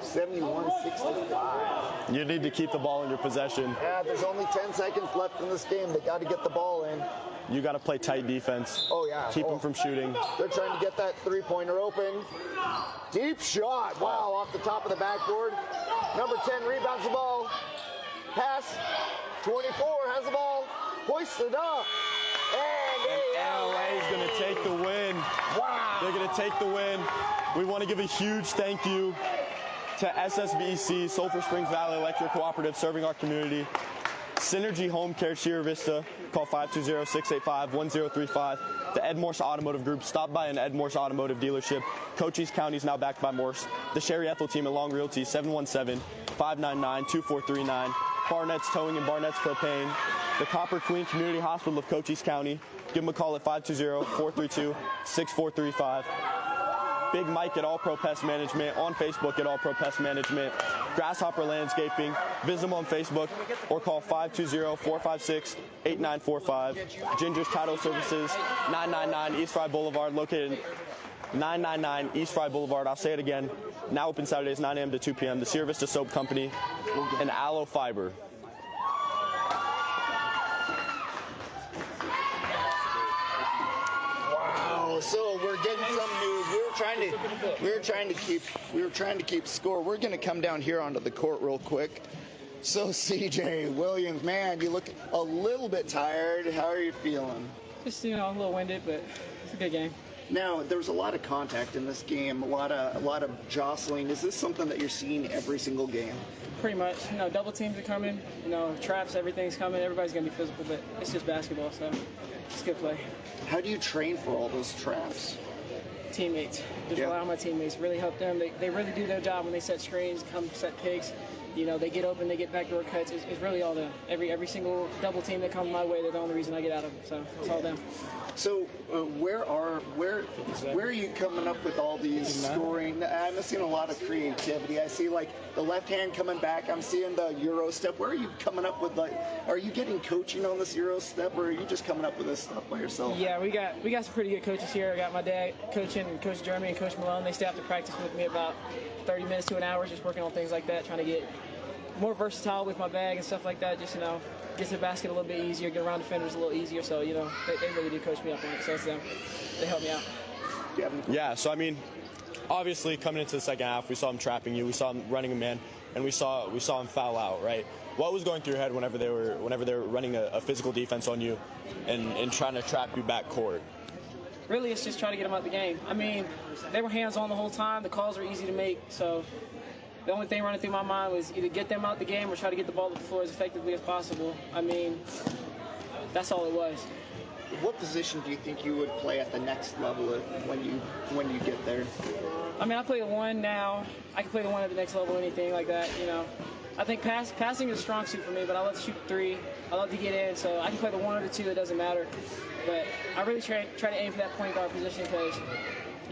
71-65.
You need to keep the ball in your possession.
Yeah, there's only 10 seconds left in this game. They got to get the ball in.
You got to play tight defense.
Oh, yeah.
Keep them from shooting.
They're trying to get that three-pointer open. Deep shot. Wow, off the top of the backboard. Number 10 rebounds the ball. Pass. 24 has the ball. Hoists it up. And
LA is going to take the win.
Wow.
They're going to take the win. We want to give a huge thank you to SSVEC, Sulphur Springs Valley Electric Cooperative, serving our community. Synergy Home Care, Sierra Vista. Call 520-685-1035. The Ed Morse Automotive Group. Stop by an Ed Morse Automotive dealership. Cochise County is now backed by Morse. The Sherry Ethel team at Long Realty, 717-599-2439. BARNETT'S Towing and BARNETT'S Propane. The Copper Queen Community Hospital of Cochise County. Give them a call at 520-432-6435. Big Mike at All Pro Pest Management, on Facebook at All Pro Pest Management. Grasshopper Landscaping, visit them on Facebook or call 520-456-8945. Ginger's Title Services, 999 East Fry Boulevard, located 999 East Fry Boulevard. I'll say it again. Now open Saturdays, 9 a.m. to 2 p.m. The Sierra Vista Soap Company and Aloe Fiber.
So we're getting some news. We were trying to keep score. We're going to come down here onto the court real quick. So CJ Williams, man, you look a little bit tired. How are you feeling?
Just, a little winded, but it's a good game.
Now, there was a lot of contact in this game, a lot of jostling. Is this something that you're seeing every single game?
Pretty much. Double teams are coming. Traps, everything's coming. Everybody's going to be physical, but it's just basketball, so it's good play.
How do you train for all those traps?
Teammates. Just rely on my teammates. Really help them. They really do their job when they set screens, come set picks. They get open, they get backdoor cuts. It's really all them. Every single double team that comes my way, they're the only reason I get out of them. So it's all them.
So where are you coming up with all these scoring? I'm seeing a lot of creativity. I see like the left hand coming back. I'm seeing the Euro step. Where are you coming up with are you getting coaching on this Euro step, or are you just coming up with this stuff by yourself?
Yeah, we got some pretty good coaches here. I got my dad coaching, Coach Jeremy and Coach Malone. They stay after practice with me about 30 minutes to an hour, just working on things like that, trying to get more versatile with my bag and stuff like that. Just get to the basket a little bit easier, get around defenders a little easier. So they really do coach me up on it. So it's them. They help me out.
Yeah. So obviously coming into the second half, we saw him trapping you, we saw him running a man, and we saw him foul out. Right. What was going through your head whenever they were running a physical defense on you and trying to trap you back court?
Really, it's just trying to get them out the game. They were hands on the whole time. The calls were easy to make. So the only thing running through my mind was either get them out the game or try to get the ball to the floor as effectively as possible. That's all it was.
What position do you think you would play at the next level when you get there?
I play the one now. I can play the one at the next level, anything like that. I think passing is a strong suit for me, but I love to shoot three. I love to get in, so I can play the one or the two. It doesn't matter. But I really try to aim for that point guard position because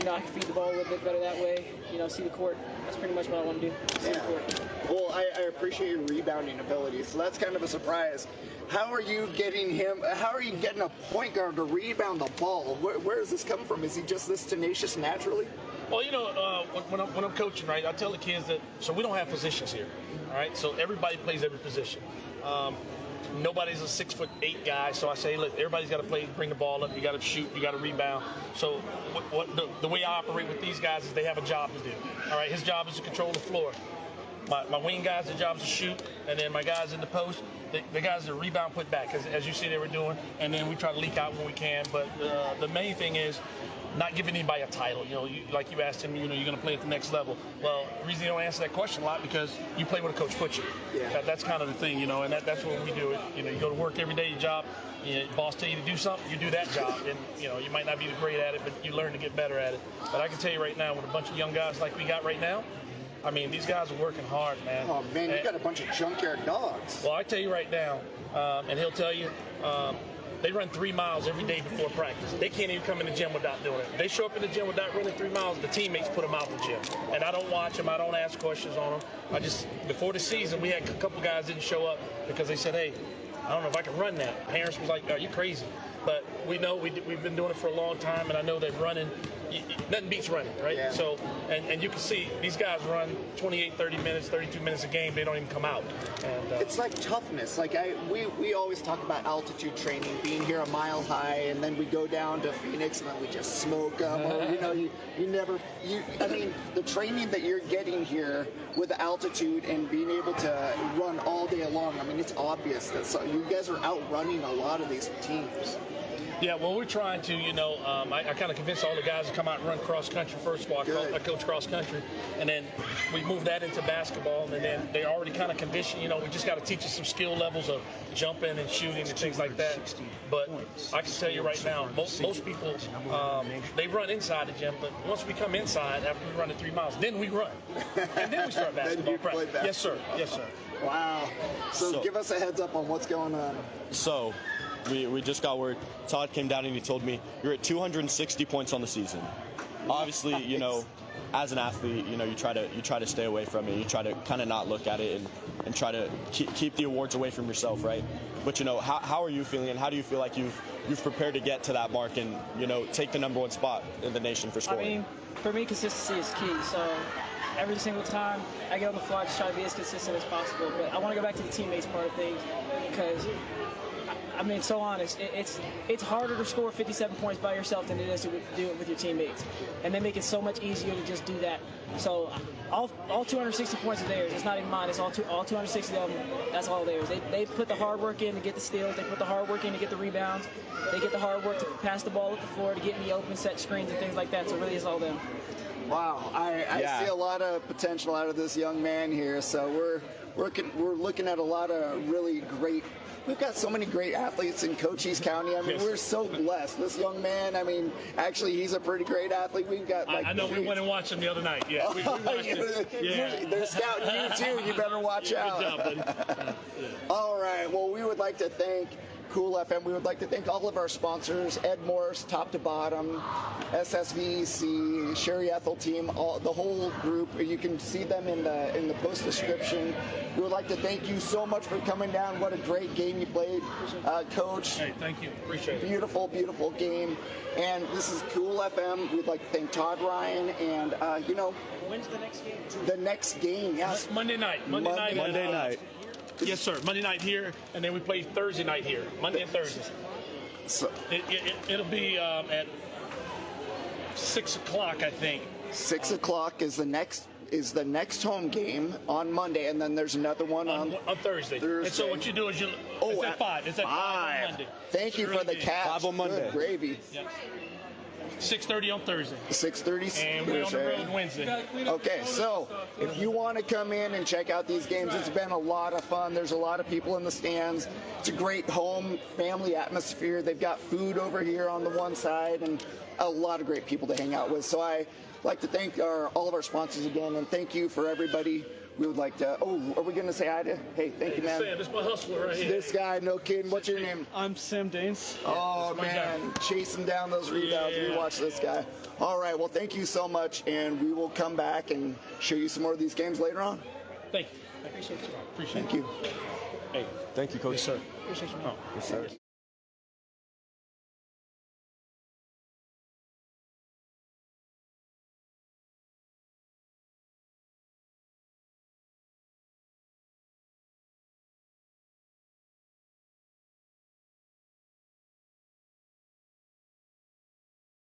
I can feed the ball a little bit better that way. See the court. That's pretty much what I want to do. See the court.
Well, I appreciate your rebounding ability. So that's kind of a surprise. How are you getting a point guard to rebound the ball? Where does this come from? Is he just this tenacious naturally?
Well, when I'm coaching, right, I tell the kids that, so we don't have positions here, all right? So everybody plays every position. nobody's a 6'8" guy, so I say, look, everybody's got to play, bring the ball up. You got to shoot, you got to rebound. So the way I operate with these guys is they have a job to do. All right, his job is to control the floor. My wing guys, their job is to shoot, and then my guys in the post, the guys that rebound, put back, as you see they were doing, and then we try to leak out when we can. But the main thing is not giving anybody a title. You know, like you asked him, you know, you're going to play at the next level. Well, the reason you don't answer that question a lot because you play where the coach puts you.
Yeah.
That's kind of the thing, you know, and that's what we do. You know, you go to work every day, your job, boss tell you to do something, you do that job, and you know, you might not be great at it, but you learn to get better at it. But I can tell you right now, with a bunch of young guys like we got right now, I mean, these guys are working hard, man.
Oh, man, you got a bunch of junkyard dogs.
Well, I tell you right now, and he'll tell you, they run 3 miles every day before practice. They can't even come in the gym without doing it. They show up in the gym without running 3 miles, the teammates put them out the gym. And I don't watch them. I don't ask questions on them. Before the season, we had a couple guys didn't show up because they said, hey, I don't know if I can run that. Parents was like, are you crazy? But we know we've been doing it for a long time, and I know that running, nothing beats running, right?
Yeah.
So, and you can see these guys run 28, 30 minutes, 32 minutes a game. They don't even come out. And
it's like toughness. Like we always talk about altitude training, being here a mile high, and then we go down to Phoenix, and then we just smoke them. Or, you know, I mean, the training that you're getting here with the altitude and being able to run all day long. I mean, it's obvious that you guys are outrunning a lot of these teams.
Yeah, well, we're trying to, you know, I kind of convinced all the guys to come out and run cross country first of all. I coach cross country, and then we moved that into basketball, and then they're already kind of conditioned. You know, we just got to teach us some skill levels of jumping and shooting and things like that. But I can tell you right now, most people, they run inside the gym, but once we come inside, after we run the 3 miles, then we run. And then we start basketball practice. Yes, sir. Yes, sir.
Wow. So give us a heads up on what's going on.
So we just got word. Todd came down and he told me you're at 260 points on the season. Obviously, you know, as an athlete, you know, you try to stay away from it. You try to kind of not look at it and try to keep the awards away from yourself, right? But you know, how are you feeling, and how do you feel like you've prepared to get to that mark and, you know, take the #1 spot in the nation for scoring?
I mean, for me, consistency is key. So every single time I get on the floor, I just try to be as consistent as possible. But I want to go back to the teammates part of things because, I mean, so honest, it's harder to score 57 points by yourself than it is to do it with your teammates. And they make it so much easier to just do that. So all 260 points are theirs. It's not even mine. It's all 260 of them. That's all theirs. They put the hard work in to get the steals. They put the hard work in to get the rebounds. They get the hard work to pass the ball up the floor, to get me open, set screens, and things like that. So really, it's all them.
Wow, I see a lot of potential out of this young man here. So we're looking at a lot of really great. We've got so many great athletes in Cochise County. I mean, we're so blessed. This young man, I mean, actually, he's a pretty great athlete. We've got like.
I know we went and watched him the other night. Yeah, we watched him. Yeah.
They're scouting you too. You better watch out.
Good job, buddy.
All right. Well, we would like to thank Cool FM. We would like to thank all of our sponsors: Ed Morse, top to bottom, SSVEC, Sherry EHTELL team, the whole group. You can see them in the post description. We would like to thank you so much for coming down. What a great game you played, Coach.
Hey, thank you. Appreciate it.
Beautiful, beautiful game. And this is Cool FM. We'd like to thank Todd Ryan and you know.
When's the next game?
The next game, yes.
Monday night.
Monday night.
Yes, sir. Monday night here, and then we play Thursday night here. Monday and Thursday.
So,
it'll be at 6 o'clock, I think.
6 o'clock is the next home game on Monday, and then there's another one on
Thursday. And so what you do is it's at 5. It's at 5 on Monday.
Thank you for the catch.
5 on Monday.
Good gravy.
Yep. 6:30 on Thursday.
6:30.
And we're on the road Wednesday.
Okay, so if you want to come in and check out these games, it's been a lot of fun. There's a lot of people in the stands. It's a great home family atmosphere. They've got food over here on the one side and a lot of great people to hang out with. So I like to thank all of our sponsors again, and thank you for everybody. We would like to. Oh, are we going to say hi to? Hey, thank you, man.
Sam, this is my hustler right here.
This guy, no kidding. What's your name?
I'm Sam Danes.
Oh, man. Chasing down those rebounds.
Yeah.
We watch this guy. All right. Well, thank you so much. And we will come back and show you some more of these games later on.
Thank you. I appreciate you.
Thank you.
Hey,
Thank you, Coach.
yes, sir.
Appreciate you.
Oh,
Yes, sir.